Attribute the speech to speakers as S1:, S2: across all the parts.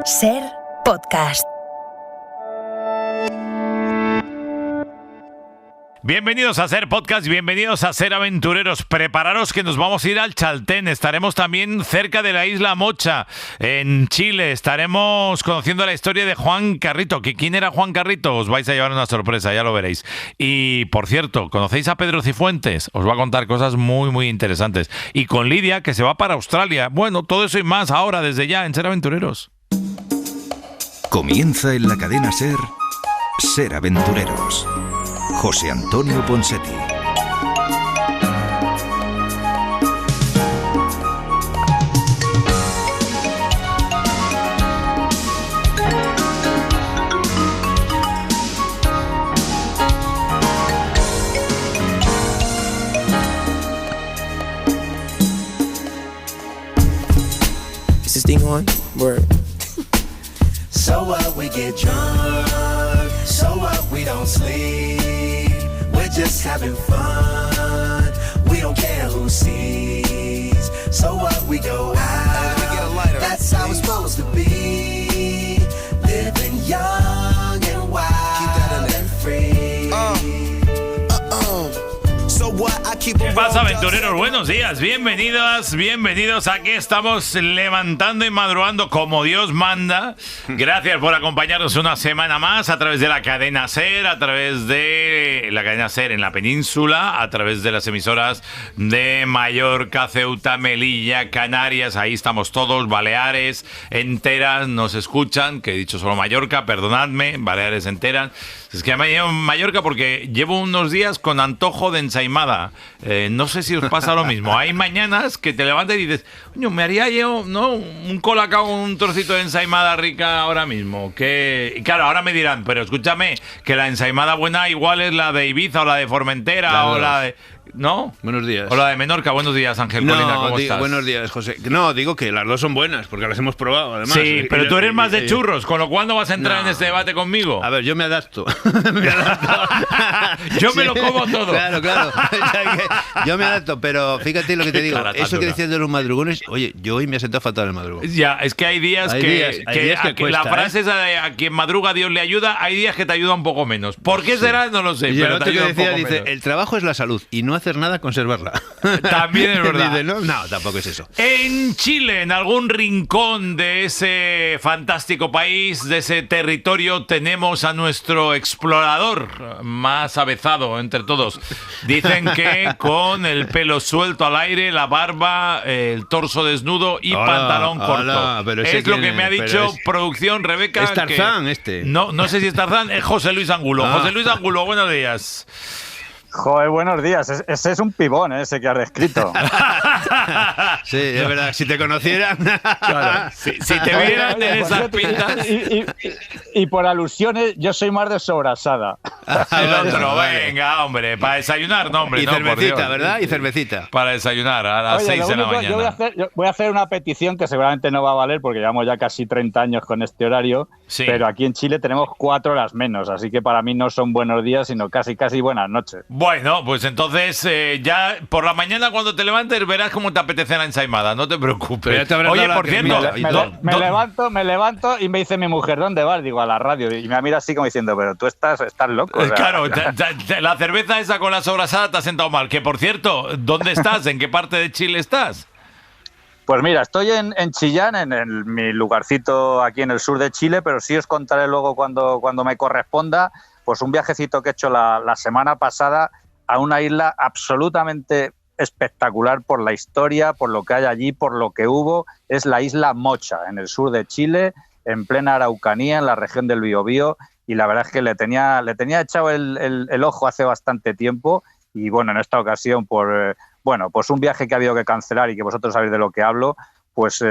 S1: Ser Podcast.
S2: Bienvenidos a Ser Podcast, bienvenidos a Ser Aventureros. Prepararos que nos vamos a ir al Chaltén. Estaremos también cerca de la isla Mocha, en Chile. Estaremos conociendo la historia de Juan Carrito. ¿Quién era Juan Carrito? Os vais a llevar una sorpresa, ya lo veréis. Y, por cierto, ¿conocéis a Pedro Cifuentes? Os va a contar cosas muy interesantes. Y con Lidia, que se va para Australia. Bueno, todo eso y más ahora, desde ya, en Ser Aventureros.
S3: Comienza en la cadena SER, Ser Aventureros. José Antonio Ponseti.
S4: Is this thing on? Word.
S5: So what, we get drunk. So what, we don't sleep. We're just having fun. We don't care who sees. So what, we go out. That's how it's supposed to be. Living young and wild and free.
S2: ¿Qué pasa, aventureros? Buenos días, bienvenidos. Aquí estamos levantando y madrugando como Dios manda. Gracias por acompañarnos una semana más a través de la cadena SER, a través de la cadena SER en la península, a través de las emisoras de Mallorca, Ceuta, Melilla, Canarias. Ahí estamos todos, Baleares enteras nos escuchan, que he dicho solo Mallorca, perdonadme, Baleares enteras. Es que me llevo Mallorca porque llevo unos días con antojo de ensaimada. No sé si os pasa lo mismo. Hay mañanas que te levantas y dices, coño, me haría yo, ¿no?, un colacao con un trocito de ensaimada rica ahora mismo. Y claro, ahora me dirán, pero escúchame, que la ensaimada buena igual es la de Ibiza o la de Formentera, claro, o la de... ¿No?
S6: Buenos días.
S2: Hola de Menorca, buenos días, Ángel Colina, ¿cómo estás?
S6: Buenos días, José. No, digo que las dos son buenas, porque las hemos probado, además.
S2: Sí, pero tú eres más de churros, con lo cual no vas a entrar en este debate conmigo.
S6: A ver, yo me adapto.
S2: Yo me lo como todo.
S6: Claro. Yo me adapto, pero fíjate lo que te digo. Eso que decías de los madrugones, oye, yo hoy me he sentado fatal el madrugón.
S2: Ya, es que hay días que cuesta, la frase esa de a quien madruga Dios le ayuda, hay días que te ayuda un poco menos. ¿Por qué será? No lo sé.
S6: Y
S2: pero
S6: el otro que decía, dice, el trabajo es la salud y no hacer nada, conservarla.
S2: También es verdad.
S6: Dice, no, tampoco es eso.
S2: En Chile, en algún rincón de ese fantástico país, de ese territorio, tenemos a nuestro explorador más avezado entre todos. Dicen que con el pelo suelto al aire, la barba, el torso desnudo y pantalón corto. Es lo que me ha dicho producción, Rebeca.
S6: Es Tarzán,
S2: No sé si es Tarzán, es José Luis Angulo. José Luis Angulo, buenos días.
S7: Joder, buenos días. Ese es un pibón, ese que has descrito.
S6: Sí, es verdad. Si te conocieran...
S2: Claro. Si te vieran en esas pintas...
S7: Y por alusiones, yo soy más de sobrasada.
S2: El otro, venga, hombre. Para desayunar, no, hombre.
S6: Y
S2: no,
S6: cervecita, ¿verdad? Y cervecita.
S2: Para desayunar a las 6 de la mañana.
S7: Yo voy a hacer una petición que seguramente no va a valer porque llevamos ya casi 30 años con este horario. Sí. Pero aquí en Chile tenemos 4 horas menos. Así que para mí no son buenos días, sino casi buenas noches.
S2: Bueno, pues entonces ya por la mañana cuando te levantes verás cómo te apetece la ensaimada, no te preocupes.
S7: Oye, por cierto, me levanto y me dice mi mujer, ¿dónde vas? Digo, a la radio. Y me mira así como diciendo, pero tú estás loco. O sea,
S2: claro, la cerveza esa con la sobrasada te ha sentado mal. Que por cierto, ¿dónde estás? ¿En qué parte de Chile estás?
S7: Pues mira, estoy en Chillán, en mi lugarcito aquí en el sur de Chile, pero sí os contaré luego cuando me corresponda, pues un viajecito que he hecho la semana pasada a una isla absolutamente espectacular por la historia, por lo que hay allí, por lo que hubo. Es la isla Mocha, en el sur de Chile, en plena Araucanía, en la región del Biobío, y la verdad es que le tenía echado el ojo hace bastante tiempo, y bueno, en esta ocasión, pues un viaje que ha habido que cancelar y que vosotros sabéis de lo que hablo, pues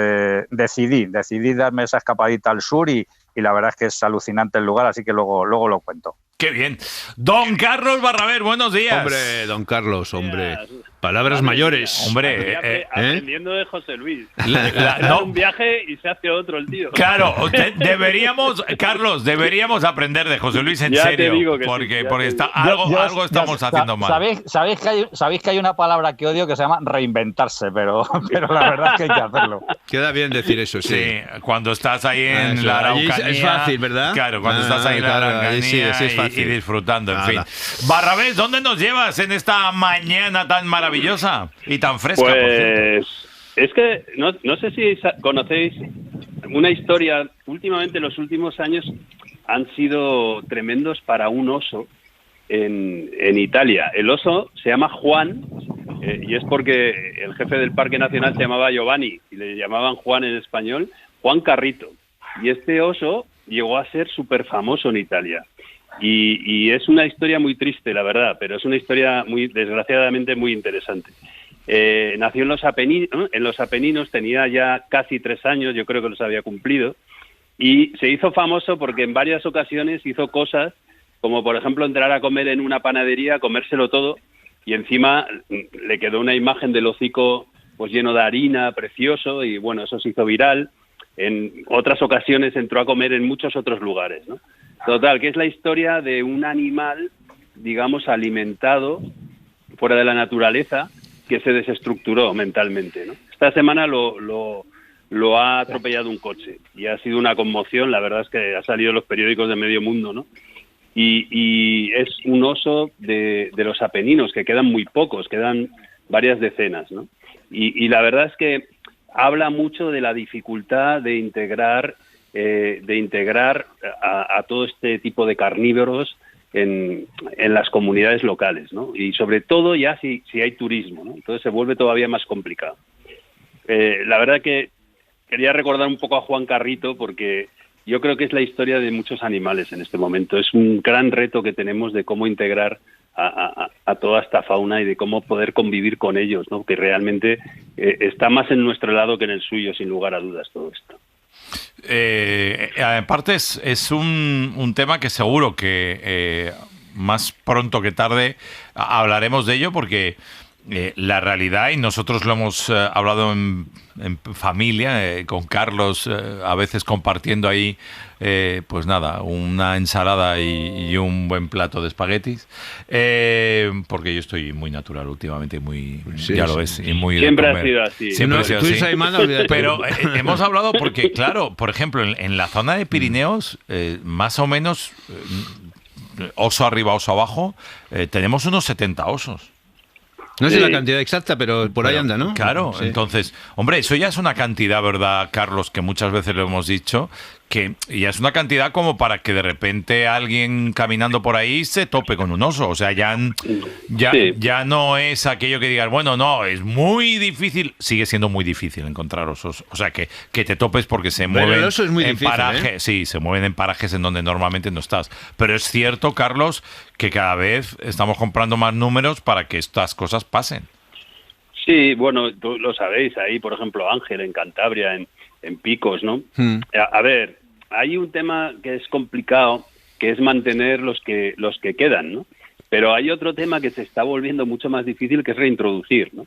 S7: decidí darme esa escapadita al sur y la verdad es que es alucinante el lugar, así que luego lo cuento.
S2: ¡Qué bien! Don Carlos Barraber, buenos días.
S6: Hombre, don Carlos, hombre. Palabras mayores.
S2: Hombre,
S8: aprendiendo de José Luis. No. Un viaje y se hace otro el tío.
S2: Claro, Carlos, deberíamos aprender de José Luis en serio.
S8: Te digo que
S2: porque algo estamos haciendo mal.
S7: Sabéis que hay una palabra que odio que se llama reinventarse, pero la verdad es que hay que hacerlo.
S6: Queda bien decir eso, sí.
S2: Sí, cuando estás ahí en la Araucanía.
S6: Es fácil, ¿verdad?
S2: Claro, cuando estás ahí en la Araucanía
S6: sí, es fácil.
S2: y disfrutando, en fin. Barrabés, ¿dónde nos llevas en esta mañana tan maravillosa y tan fresca, por cierto?
S8: Es que no sé si conocéis una historia. Últimamente, los últimos años han sido tremendos para un oso en Italia. El oso se llama Juan, y es porque el jefe del Parque Nacional se llamaba Giovanni y le llamaban Juan en español, Juan Carrito. Y este oso llegó a ser súper famoso en Italia. Y es una historia muy triste, la verdad, pero es una historia muy, desgraciadamente, muy interesante. Nació en los Apeninos, tenía ya casi 3 años, yo creo que los había cumplido, y se hizo famoso porque en varias ocasiones hizo cosas como, por ejemplo, entrar a comer en una panadería, comérselo todo, y encima le quedó una imagen del hocico pues lleno de harina, precioso, y bueno, eso se hizo viral. En otras ocasiones entró a comer en muchos otros lugares, ¿no? Total, que es la historia de un animal, digamos, alimentado fuera de la naturaleza, que se desestructuró mentalmente, ¿no? Esta semana lo ha atropellado un coche y ha sido una conmoción. La verdad es que ha salido en los periódicos de medio mundo, ¿no? Y es un oso de los Apeninos, que quedan muy pocos, quedan varias decenas, ¿no? Y la verdad es que habla mucho de la dificultad de integrar a todo este tipo de carnívoros en las comunidades locales, ¿no? Y sobre todo ya si hay turismo, ¿no? Entonces se vuelve todavía más complicado. La verdad que quería recordar un poco a Juan Carrito porque yo creo que es la historia de muchos animales en este momento. Es un gran reto que tenemos de cómo integrar a toda esta fauna y de cómo poder convivir con ellos, ¿no? Que realmente está más en nuestro lado que en el suyo, sin lugar a dudas, todo esto.
S2: Aparte es un tema que seguro que más pronto que tarde hablaremos de ello, porque la realidad, y nosotros lo hemos hablado en familia, con Carlos, a veces compartiendo ahí, pues nada, una ensalada y un buen plato de espaguetis, porque yo estoy muy natural últimamente, ya lo ves, y muy
S8: siempre ha sido así.
S2: Siempre ha sido así. Pero hemos hablado porque, claro, por ejemplo, en la zona de Pirineos, más o menos, oso arriba, oso abajo, tenemos unos 70 osos.
S6: No sé la cantidad exacta, pero por ahí anda, ¿no?
S2: Claro, sí. Entonces, hombre, eso ya es una cantidad, ¿verdad, Carlos? Que muchas veces lo hemos dicho, que ya es una cantidad como para que de repente alguien caminando por ahí se tope con un oso. O sea, ya no es aquello que digas, bueno, no, es muy difícil. Sigue siendo muy difícil encontrar osos. O sea, que te topes porque se mueven
S6: el oso es muy difícil,
S2: parajes. Sí, se mueven en parajes en donde normalmente no estás. Pero es cierto, Carlos, que cada vez estamos comprando más números para que estas cosas pasen.
S8: Sí, bueno, tú lo sabéis, ahí, por ejemplo, Ángel, en Cantabria, en Picos, ¿no? A ver, hay un tema que es complicado, que es mantener los que quedan, ¿no? Pero hay otro tema que se está volviendo mucho más difícil, que es reintroducir, ¿no?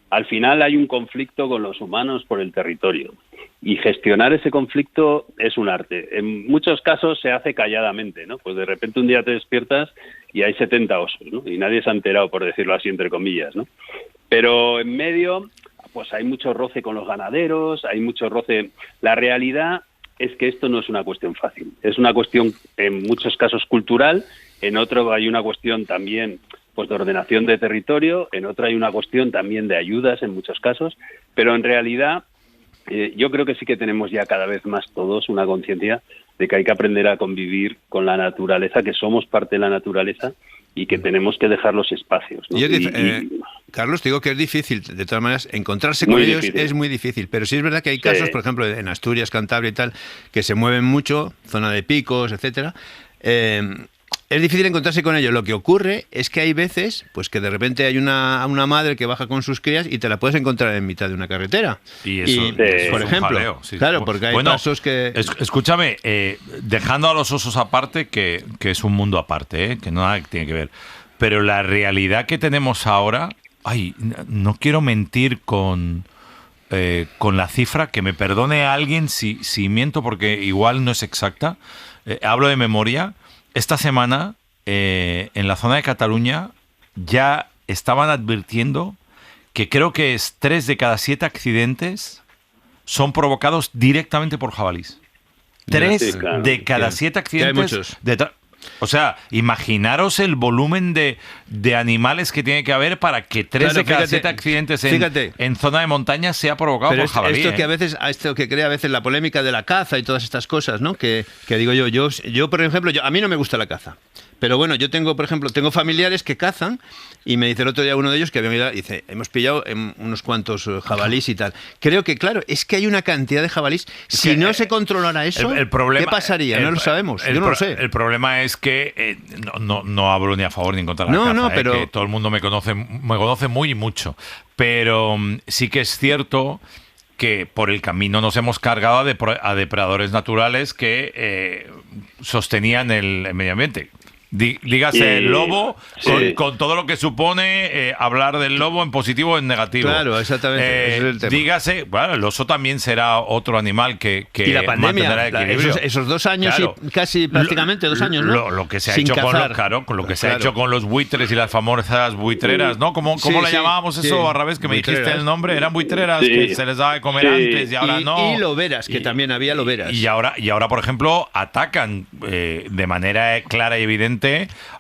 S8: Al final hay un conflicto con los humanos por el territorio, y gestionar ese conflicto es un arte. En muchos casos se hace calladamente, ¿no? Pues de repente un día te despiertas y hay 70 osos, ¿no? Y nadie se ha enterado, por decirlo así, entre comillas, ¿no? Pero en medio, pues hay mucho roce con los ganaderos, hay mucho roce. La realidad es que esto no es una cuestión fácil. Es una cuestión, en muchos casos, cultural. En otro hay una cuestión también, pues, de ordenación de territorio. En otro hay una cuestión también de ayudas, en muchos casos. Pero en realidad, yo creo que sí que tenemos ya cada vez más todos una conciencia de que hay que aprender a convivir con la naturaleza, que somos parte de la naturaleza y que tenemos que dejar los espacios, ¿no?
S6: Carlos, te digo que es difícil, de todas maneras, encontrarse con ellos es muy difícil, pero sí es verdad que hay casos, por ejemplo, en Asturias, Cantabria y tal, que se mueven mucho, zona de picos, etcétera. Es difícil encontrarse con ellos. Lo que ocurre es que hay veces, pues, que de repente hay una madre que baja con sus crías y te la puedes encontrar en mitad de una carretera.
S2: Y eso,
S6: por ejemplo,
S2: jaleo, sí.
S6: Claro, porque hay casos que...
S2: Escúchame, dejando a los osos aparte, que es un mundo aparte, que nada tiene que ver, pero la realidad que tenemos ahora no quiero mentir con la cifra, que me perdone alguien si miento, porque igual no es exacta. Hablo de memoria. Esta semana, en la zona de Cataluña, ya estaban advirtiendo que creo que 3 de cada 7 accidentes son provocados directamente por jabalís. 3 de cada 7 accidentes. O sea, imaginaros el volumen de animales que tiene que haber para que 3 de cada 7 accidentes en zona de montaña sea provocado por jabalí.
S6: Esto que crea a veces la polémica de la caza y todas estas cosas, ¿no? Que digo yo por ejemplo, a mí no me gusta la caza. Pero bueno, yo tengo familiares que cazan y me dice el otro día uno de ellos que había mirado, dice, hemos pillado unos cuantos jabalís y tal. Creo que, claro, es que hay una cantidad de jabalís. Si no se controlara eso, ¿qué pasaría? No lo sabemos, yo no lo sé.
S2: El problema es que no hablo ni a favor ni en contra de la caza, pero que todo el mundo me conoce muy y mucho. Pero sí que es cierto que por el camino nos hemos cargado a depredadores naturales que sostenían el medio ambiente. Dígase el lobo, con todo lo que supone hablar del lobo en positivo o en negativo.
S6: Claro, exactamente. Ese es el tema.
S2: Dígase, bueno, el oso también será otro animal que
S6: y la pandemia,
S2: mantendrá el equilibrio.
S6: Esos 2 años, claro, y casi prácticamente 2 años, ¿no?
S2: Lo que se ha hecho se ha hecho con los buitres y las famosas buitreras, ¿no? ¿Cómo le llamábamos eso, a revés, que me dijiste el nombre? Eran buitreras que se les daba de comer antes y ahora no.
S6: Y loberas, que también había loberas.
S2: Y ahora, por ejemplo, atacan de manera clara y evidente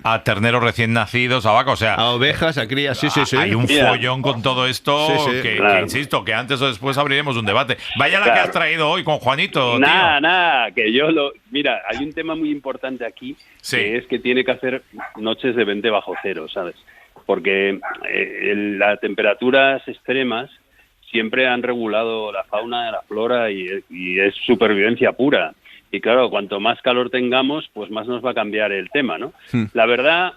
S2: a terneros recién nacidos, a vacas, o sea,
S6: a ovejas, a crías, sí.
S2: Hay un follón con todo esto que insisto, que antes o después abriremos un debate. Vaya la que has traído hoy con Juanito.
S8: Nada, que mira, hay un tema muy importante aquí, que es que tiene que hacer noches de 20 bajo cero, ¿sabes? Porque las temperaturas extremas siempre han regulado la fauna, la flora y es supervivencia pura. Y claro, cuanto más calor tengamos, pues más nos va a cambiar el tema, ¿no? La verdad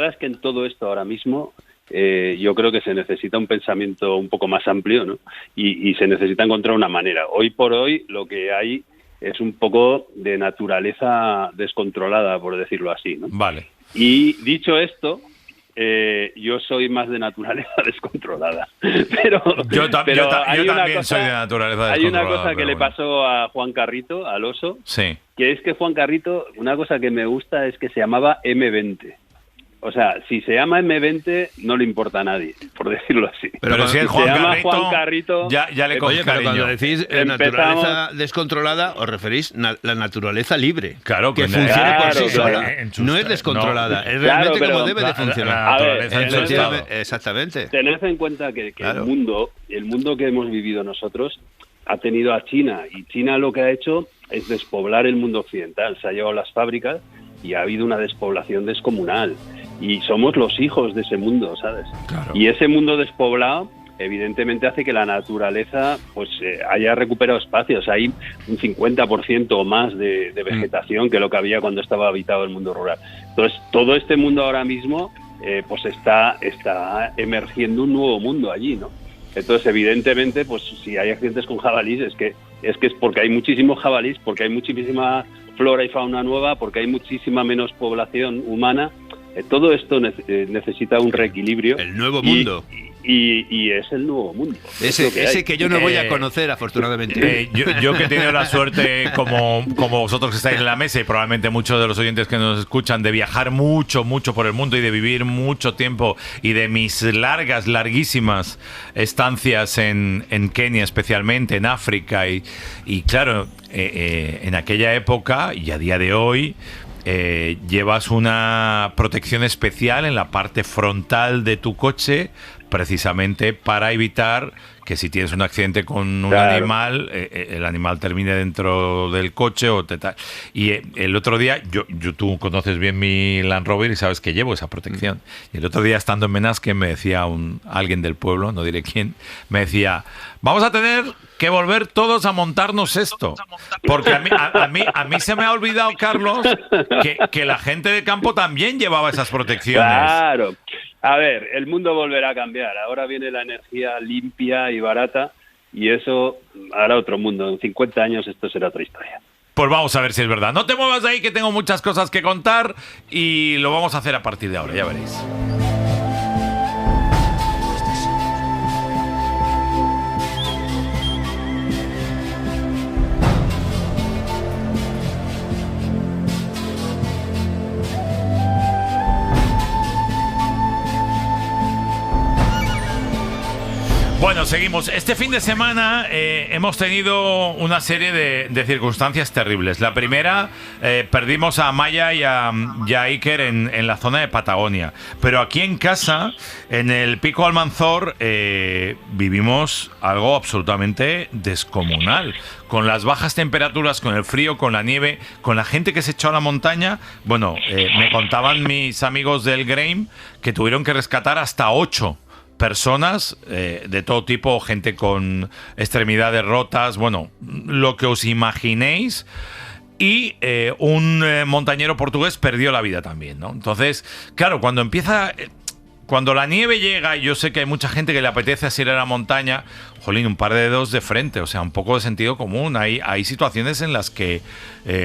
S8: es que en todo esto ahora mismo yo creo que se necesita un pensamiento un poco más amplio, ¿no? Y se necesita encontrar una manera. Hoy por hoy lo que hay es un poco de naturaleza descontrolada, por decirlo así, ¿no?
S2: Vale.
S8: Y dicho esto, yo soy más de naturaleza descontrolada. Pero
S2: yo también soy de naturaleza descontrolada.
S8: Hay una cosa que le pasó a Juan Carrito, al oso, que es que Juan Carrito, una cosa que me gusta es que se llamaba M20. O sea, si se llama M20, no le importa a nadie, por decirlo así.
S2: Pero si es
S8: Juan Carrito,
S2: ya le coges cariño.
S6: Cuando decís naturaleza descontrolada, os referís la naturaleza libre.
S2: Claro,
S6: que funcione por sí sola. No es descontrolada, es realmente como debe de funcionar. Exactamente.
S8: Tened en cuenta que el mundo que hemos vivido nosotros ha tenido a China, y China lo que ha hecho es despoblar el mundo occidental. Se ha llevado las fábricas y ha habido una despoblación descomunal. Y somos los hijos de ese mundo, ¿sabes? Claro. Y ese mundo despoblado, evidentemente, hace que la naturaleza pues haya recuperado espacios. Hay un 50% o más de vegetación que lo que había cuando estaba habitado el mundo rural. Entonces, todo este mundo ahora mismo pues está emergiendo un nuevo mundo allí, ¿no? Entonces, evidentemente, pues si hay accidentes con jabalís, es que es porque hay muchísimos jabalís, porque hay muchísima flora y fauna nueva, porque hay muchísima menos población humana. Todo esto necesita un reequilibrio.
S6: El nuevo mundo.
S8: Y es el nuevo mundo.
S6: Ese que yo no voy a conocer, afortunadamente.
S2: Yo que he tenido la suerte, como vosotros que estáis en la mesa, y probablemente muchos de los oyentes que nos escuchan, de viajar mucho por el mundo y de vivir mucho tiempo, y de mis larguísimas estancias en Kenia, especialmente en África, y claro, en aquella época y a día de hoy, llevas una protección especial en la parte frontal de tu coche, precisamente para evitar que si tienes un accidente con un animal, el animal termine dentro del coche y el otro día, tú conoces bien mi Land Rover y sabes que llevo esa protección. Y el otro día, estando en Menasque, me decía alguien del pueblo, no diré quién, me decía: vamos a tener que volver todos a montarnos esto, porque a mí se me ha olvidado, Carlos, que la gente de campo también llevaba esas protecciones.
S8: Claro. A ver, el mundo volverá a cambiar. Ahora viene la energía limpia y barata, y eso hará otro mundo. En 50 años esto será otra historia.
S2: Pues vamos a ver si es verdad. No te muevas de ahí, que tengo muchas cosas que contar, y lo vamos a hacer a partir de ahora, ya veréis. seguimos. Este fin de semana hemos tenido una serie de circunstancias terribles. La primera, perdimos a Maya y a Iker en la zona de Patagonia. Pero aquí en casa, en el Pico Almanzor, vivimos algo absolutamente descomunal. Con las bajas temperaturas, con el frío, con la nieve, con la gente que se echó a la montaña. Bueno, me contaban mis amigos del Grame que tuvieron que rescatar hasta 8 personas de todo tipo, gente con extremidades rotas, bueno, lo que os imaginéis. Y un montañero portugués perdió la vida también, ¿no? Entonces, claro, cuando la nieve llega, y yo sé que hay mucha gente que le apetece así ir a la montaña, jolín, un par de dedos de frente, o sea, un poco de sentido común. Hay situaciones en las que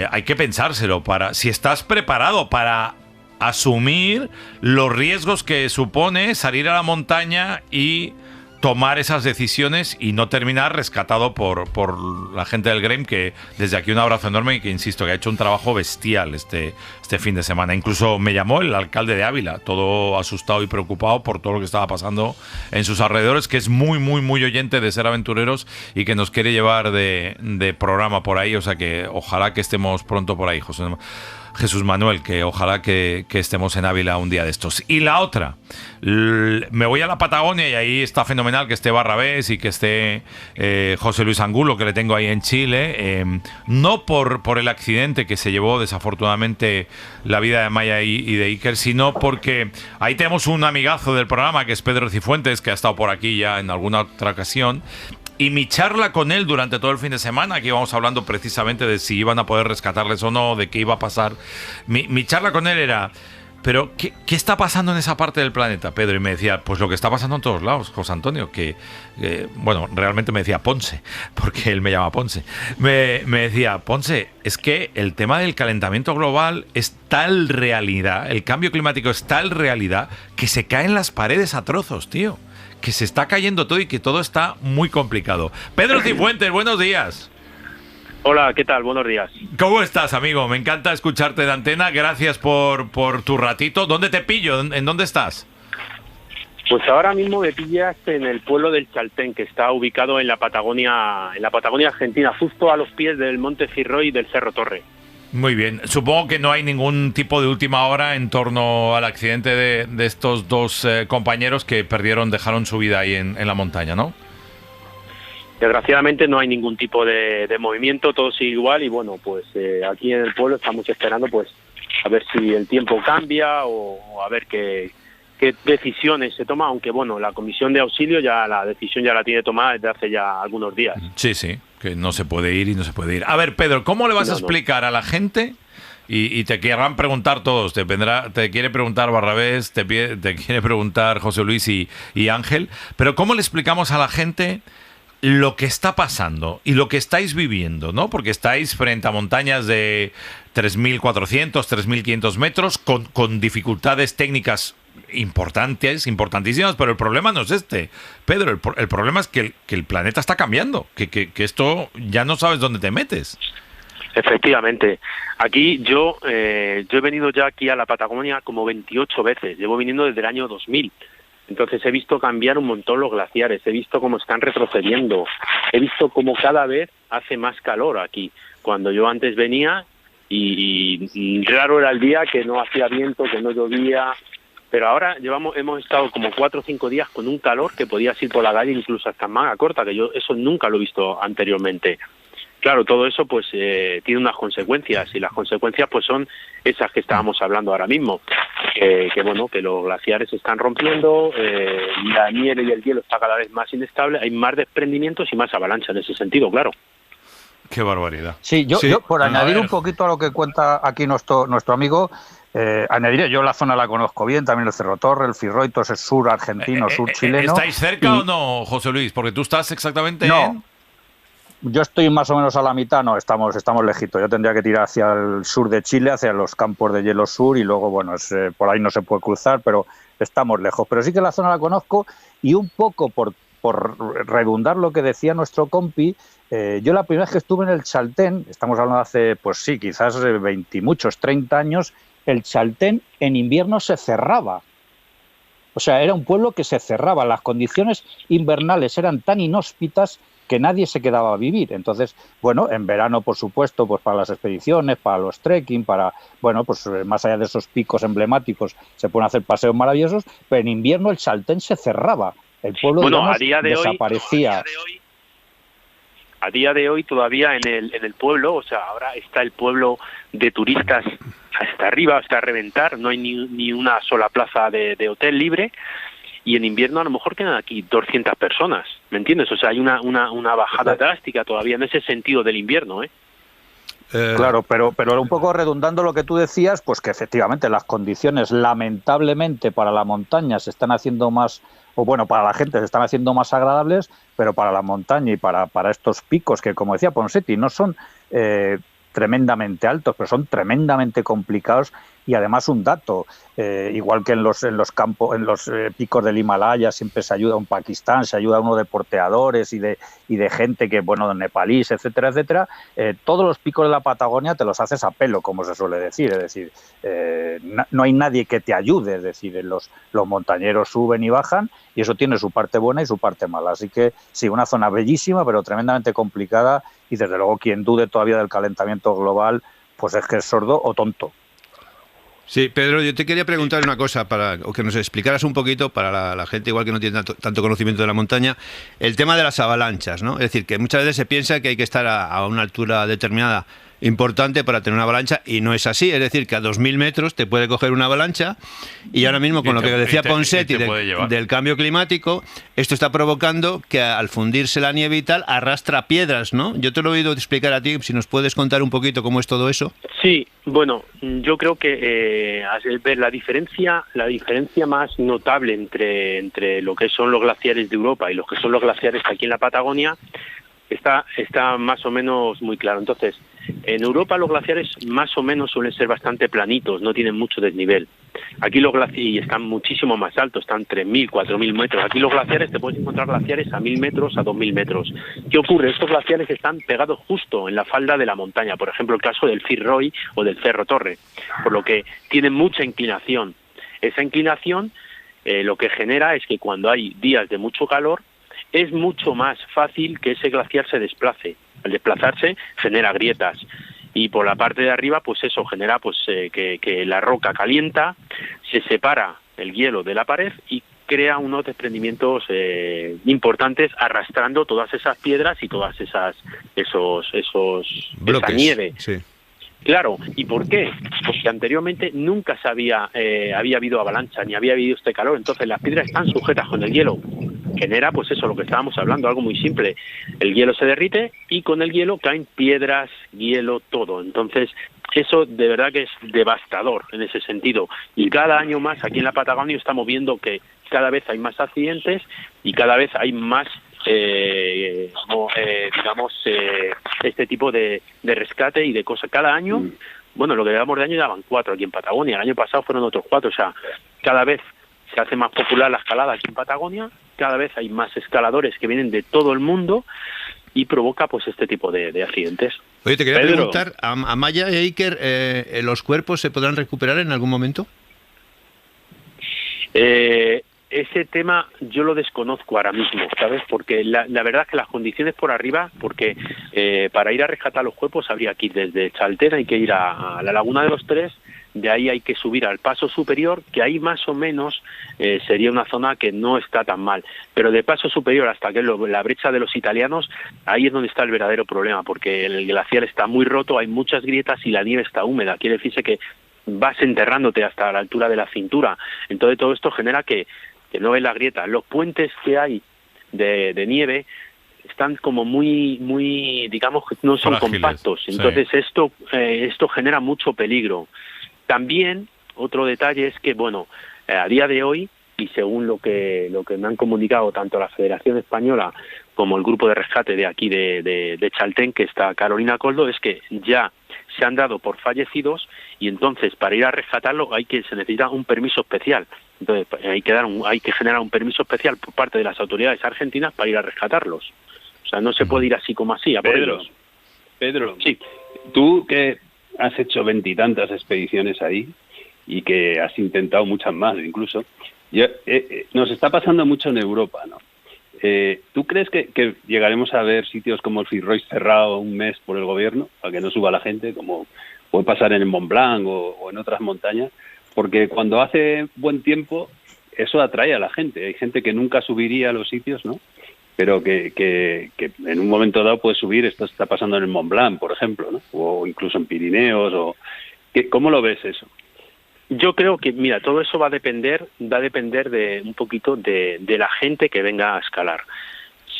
S2: hay que pensárselo si estás preparado para asumir los riesgos que supone salir a la montaña y tomar esas decisiones y no terminar rescatado por la gente del Grame, que desde aquí un abrazo enorme y que, insisto, que ha hecho un trabajo bestial este fin de semana. Incluso me llamó el alcalde de Ávila, todo asustado y preocupado por todo lo que estaba pasando en sus alrededores, que es muy, muy, muy oyente de Ser Aventureros y que nos quiere llevar de programa por ahí. O sea que ojalá que estemos pronto por ahí, Jesús Manuel, que ojalá que estemos en Ávila un día de estos. Y la otra, me voy a la Patagonia y ahí está fenomenal que esté Barrabés y que esté José Luis Angulo, que le tengo ahí en Chile, no por el accidente que se llevó desafortunadamente la vida de Maya y de Iker, sino porque ahí tenemos un amigazo del programa que es Pedro Cifuentes, que ha estado por aquí ya en alguna otra ocasión. Y mi charla con él durante todo el fin de semana, aquí íbamos hablando precisamente de si iban a poder rescatarles o no, de qué iba a pasar. Mi charla con él era, pero ¿qué está pasando en esa parte del planeta, Pedro? Y me decía, pues lo que está pasando en todos lados, José Antonio, bueno, realmente me decía Ponce, porque él me llama Ponce. Me decía, Ponce, es que el tema del calentamiento global es tal realidad, el cambio climático es tal realidad, que se caen las paredes a trozos, tío. Que se está cayendo todo y que todo está muy complicado. Pedro Cifuentes, buenos días.
S9: Hola, ¿qué tal? Buenos días.
S2: ¿Cómo estás, amigo? Me encanta escucharte de antena. Gracias por tu ratito. ¿Dónde te pillo? ¿En dónde estás?
S9: Pues ahora mismo me pillas en el pueblo del Chaltén, que está ubicado en la Patagonia Argentina, justo a los pies del Monte Firroy y del Cerro Torre.
S2: Muy bien. Supongo que no hay ningún tipo de última hora en torno al accidente de estos dos compañeros que dejaron su vida ahí en la montaña, ¿no?
S9: Desgraciadamente no hay ningún tipo de movimiento, todo sigue igual y bueno, pues aquí en el pueblo estamos esperando pues a ver si el tiempo cambia o a ver qué decisiones se toman, aunque bueno, la comisión de auxilio la decisión ya la tiene tomada desde hace ya algunos días.
S2: Sí, que no se puede ir y no se puede ir. A ver, Pedro, ¿cómo le vas a explicar a la gente? Y te querrán preguntar todos, te quiere preguntar Barrabés, te quiere preguntar José Luis y Ángel, pero ¿cómo le explicamos a la gente lo que está pasando y lo que estáis viviendo, ¿no? Porque estáis frente a montañas de 3.400, 3.500 metros con dificultades técnicas importantísimas, pero el problema no es este, Pedro. El problema es que el planeta está cambiando, que esto ya no sabes dónde te metes.
S9: Efectivamente. Aquí yo he venido ya aquí a la Patagonia como 28 veces, llevo viniendo desde el año 2000. Entonces he visto cambiar un montón los glaciares, he visto cómo están retrocediendo, he visto cómo cada vez hace más calor aquí. Cuando yo antes venía y raro era el día que no hacía viento, que no llovía, pero ahora hemos estado como 4 o 5 días con un calor que podías ir por la calle incluso hasta en manga corta, que yo eso nunca lo he visto anteriormente. Claro, todo eso pues tiene unas consecuencias y las consecuencias pues son esas que estábamos hablando ahora mismo, que los glaciares se están rompiendo, la nieve y el hielo está cada vez más inestable, hay más desprendimientos y más avalancha en ese sentido, claro.
S2: Qué barbaridad.
S7: Sí, yo por añadir un poquito a lo que cuenta aquí nuestro amigo, añadiré, yo la zona la conozco bien, también el Cerro Torre, el Firroy, todo ese sur argentino, sur chileno.
S2: ¿Estáis cerca o no, José Luis? Porque tú estás exactamente
S7: en... Yo estoy más o menos a la mitad, no, estamos lejitos. Yo tendría que tirar hacia el sur de Chile, hacia los campos de hielo sur y luego, bueno, por ahí no se puede cruzar, pero estamos lejos. Pero sí que la zona la conozco y un poco por redundar lo que decía nuestro compi, yo la primera vez que estuve en el Chaltén, estamos hablando de hace, pues sí, quizás 20 y muchos, 30 años, el Chaltén en invierno se cerraba. O sea, era un pueblo que se cerraba, las condiciones invernales eran tan inhóspitas que nadie se quedaba a vivir. Entonces, bueno, en verano, por supuesto, pues para las expediciones, para los trekking, para, bueno, pues más allá de esos picos emblemáticos, se pueden hacer paseos maravillosos, pero en invierno el Chaltén se cerraba. El pueblo, digamos, desaparecía.
S9: A día de hoy todavía en el pueblo, o sea, ahora está el pueblo de turistas hasta arriba, hasta a reventar, no hay ni una sola plaza de hotel libre, y en invierno a lo mejor quedan aquí 200 personas, ¿me entiendes? O sea, hay una bajada drástica todavía en ese sentido del invierno, ¿eh?
S7: Claro, pero un poco redundando lo que tú decías, pues que efectivamente las condiciones lamentablemente para la montaña se están haciendo más, o bueno, para la gente se están haciendo más agradables, pero para la montaña y para estos picos que, como decía Ponseti, no son tremendamente altos, pero son tremendamente complicados. Y además un dato, igual que en los campos, en los picos del Himalaya siempre se ayuda a un Pakistán, se ayuda a uno de porteadores y de gente que, bueno, nepalíes, etcétera, etcétera, todos los picos de la Patagonia te los haces a pelo, como se suele decir, es decir, no hay nadie que te ayude, es decir, los montañeros suben y bajan y eso tiene su parte buena y su parte mala, así que sí, una zona bellísima pero tremendamente complicada y desde luego quien dude todavía del calentamiento global, pues es que es sordo o tonto.
S6: Sí, Pedro, yo te quería preguntar una cosa, o que nos explicaras un poquito, para la gente igual que no tiene tanto conocimiento de la montaña, el tema de las avalanchas, ¿no? Es decir, que muchas veces se piensa que hay que estar a una altura determinada importante para tener una avalancha, y no es así, es decir, que a 2.000 metros te puede coger una avalancha, y ahora mismo con lo que decía Ponseti del cambio climático, esto está provocando que al fundirse la nieve y tal, arrastra piedras, ¿no? Yo te lo he oído explicar a ti, si nos puedes contar un poquito cómo es todo eso.
S9: Sí, bueno, yo creo que ver la diferencia más notable entre lo que son los glaciares de Europa y los que son los glaciares aquí en la Patagonia está más o menos muy claro. Entonces, en Europa los glaciares más o menos suelen ser bastante planitos, no tienen mucho desnivel. Aquí los glaciares están muchísimo más altos, están 3.000, 4.000 metros. Aquí los glaciares, te puedes encontrar glaciares a 1.000 metros, a 2.000 metros. ¿Qué ocurre? Estos glaciares están pegados justo en la falda de la montaña, por ejemplo el caso del Fitzroy o del Cerro Torre, por lo que tienen mucha inclinación. Esa inclinación lo que genera es que cuando hay días de mucho calor, es mucho más fácil que ese glaciar se desplace. Al desplazarse genera grietas y por la parte de arriba pues eso genera pues que la roca calienta, se separa el hielo de la pared y crea unos desprendimientos importantes arrastrando todas esas piedras y todas esos bloques, esa nieve.
S6: Sí.
S9: Claro, ¿y por qué? Porque anteriormente nunca había habido avalancha, ni había habido este calor, entonces las piedras están sujetas con el hielo. Genera, pues eso, lo que estábamos hablando, algo muy simple. El hielo se derrite y con el hielo caen piedras, hielo, todo. Entonces, eso de verdad que es devastador en ese sentido. Y cada año más aquí en la Patagonia estamos viendo que cada vez hay más accidentes y cada vez hay más este tipo de rescate y de cosas. Cada año, bueno, lo que llevamos de año ya van 4 aquí en Patagonia, el año pasado fueron otros 4, o sea, cada vez se hace más popular la escalada aquí en Patagonia, cada vez hay más escaladores que vienen de todo el mundo y provoca pues este tipo de accidentes.
S6: Oye, te quería preguntar, ¿a Maya y Iker los cuerpos se podrán recuperar en algún momento?
S9: Ese tema yo lo desconozco ahora mismo, ¿sabes? Porque la verdad es que las condiciones por arriba, porque para ir a rescatar los cuerpos habría que ir desde Chaltén, hay que ir a la Laguna de los Tres, de ahí hay que subir al paso superior, que ahí más o menos sería una zona que no está tan mal, pero de paso superior hasta que la brecha de los italianos, ahí es donde está el verdadero problema, porque el glaciar está muy roto, hay muchas grietas y la nieve está húmeda, quiere decirse que vas enterrándote hasta la altura de la cintura, entonces todo esto genera que no ves las grietas. Los puentes que hay de nieve están como muy digamos que no son frágiles, compactos, entonces sí. Esto genera mucho peligro. También otro detalle es que bueno, a día de hoy y según lo que me han comunicado tanto la Federación Española como el grupo de rescate de aquí de Chaltén, que está Carolina Coldo, es que ya se han dado por fallecidos y entonces para ir a rescatarlo se necesita un permiso especial. Entonces hay que generar un permiso especial por parte de las autoridades argentinas para ir a rescatarlos. O sea, no se puede ir así como así a por ellos.
S8: Pedro,
S9: sí.
S8: Tú que has hecho 20 y tantas expediciones ahí y que has intentado muchas más incluso, Nos está pasando mucho en Europa, ¿no? ¿Tú crees que llegaremos a ver sitios como el Fitzroy cerrado un mes por el gobierno para que no suba la gente, como puede pasar en el Mont Blanc o en otras montañas? Porque cuando hace buen tiempo eso atrae a la gente. Hay gente que nunca subiría a los sitios, ¿no? Pero que en un momento dado puede subir. Esto está pasando en el Mont Blanc, por ejemplo, ¿no? O incluso en Pirineos. ¿Cómo lo ves eso?
S9: Yo creo que, mira, todo eso va a depender de un poquito de la gente que venga a escalar.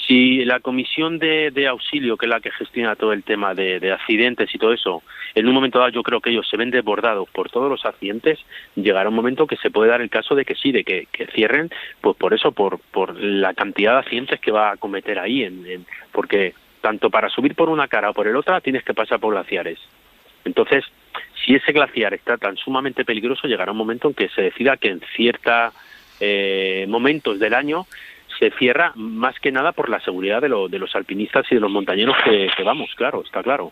S9: Si la comisión de auxilio, que es la que gestiona todo el tema de accidentes y todo eso, en un momento dado yo creo que ellos se ven desbordados por todos los accidentes, llegará un momento que se puede dar el caso de que sí, de que cierren, pues por eso, por la cantidad de accidentes que va a cometer ahí, porque tanto para subir por una cara o por el otra tienes que pasar por glaciares. Entonces, si ese glaciar está tan sumamente peligroso, llegará un momento en que se decida que en ciertos momentos del año se cierra, más que nada por la seguridad de los alpinistas y de los montañeros que vamos, claro, está claro.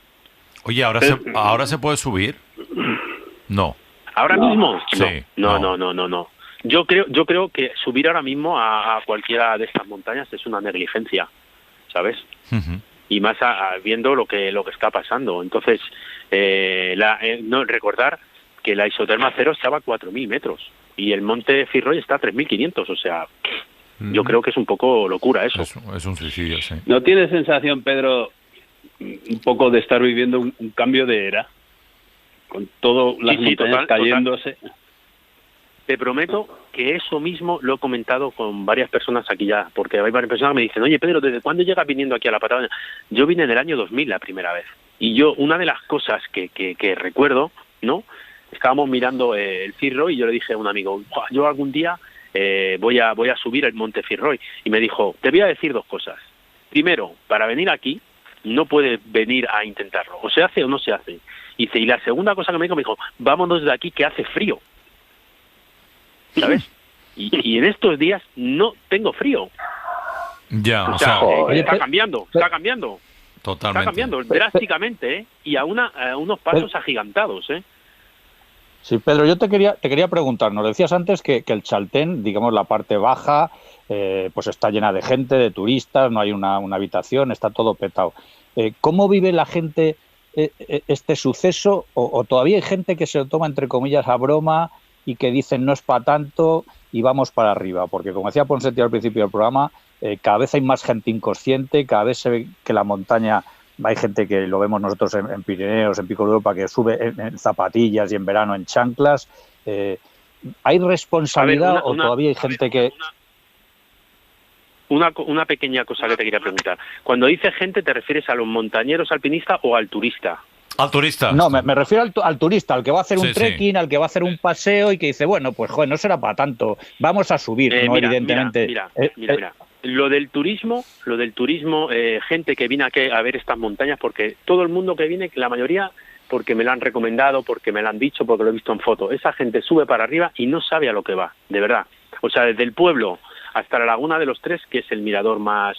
S2: Oye, ¿ahora se puede subir? No.
S9: ¿Ahora mismo?
S2: Sí,
S9: no. Yo creo que subir ahora mismo a cualquiera de estas montañas es una negligencia, ¿sabes?
S2: Uh-huh.
S9: Y más viendo lo que está pasando. Entonces, no recordar que la isoterma cero estaba a 4.000 metros y el monte Fitzroy está a 3.500, o sea, yo creo que es un poco locura eso.
S2: Es un suicidio, sí.
S8: ¿No tienes sensación, Pedro, un poco de estar viviendo un cambio de era? Con todas las montañas cayéndose.
S9: Total. Te prometo que eso mismo lo he comentado con varias personas aquí ya, porque hay varias personas que me dicen, oye Pedro, ¿desde cuándo llegas viniendo aquí a la Patagonia? Yo vine en el año 2000 la primera vez. Y yo, una de las cosas que recuerdo, ¿no? Estábamos mirando el Fitzroy y yo le dije a un amigo, yo algún día voy a subir el monte Fitzroy. Y me dijo, te voy a decir dos cosas. Primero, para venir aquí, no puedes venir a intentarlo. O se hace o no se hace. Y la segunda cosa que me dijo, vámonos de aquí que hace frío. ¿Sabes? Y en estos días no tengo frío.
S2: Ya,
S9: o sea, está cambiando.
S2: Totalmente.
S9: Está cambiando drásticamente, ¿eh? Y a unos pasos agigantados, ¿eh?
S7: Sí, Pedro, yo te quería preguntar, nos decías antes que el Chaltén, digamos la parte baja, pues está llena de gente, de turistas, no hay una habitación, está todo petado. ¿Cómo vive la gente este suceso? ¿O todavía hay gente que se lo toma entre comillas a broma y que dicen no es para tanto y vamos para arriba? Porque como decía Ponseti al principio del programa, cada vez hay más gente inconsciente, cada vez se ve que la montaña, hay gente que lo vemos nosotros en Pirineos, en Pico de Europa, que sube en zapatillas y en verano en chanclas. ¿Hay responsabilidad o todavía hay gente que...?
S9: Una pequeña cosa que te quería preguntar. Cuando dices gente, ¿te refieres a los montañeros alpinistas o al turista?
S2: Al turista.
S7: No, me refiero al turista, al que va a hacer un trekking, al que va a hacer un paseo y que dice, bueno, pues joder, no será para tanto, vamos a subir, ¿no? Evidentemente.
S9: Mira. Lo del turismo, gente que viene aquí a ver estas montañas, porque todo el mundo que viene, la mayoría, porque me lo han recomendado, porque me lo han dicho, porque lo he visto en foto, esa gente sube para arriba y no sabe a lo que va, de verdad. O sea, desde el pueblo hasta la Laguna de los Tres, que es el mirador más,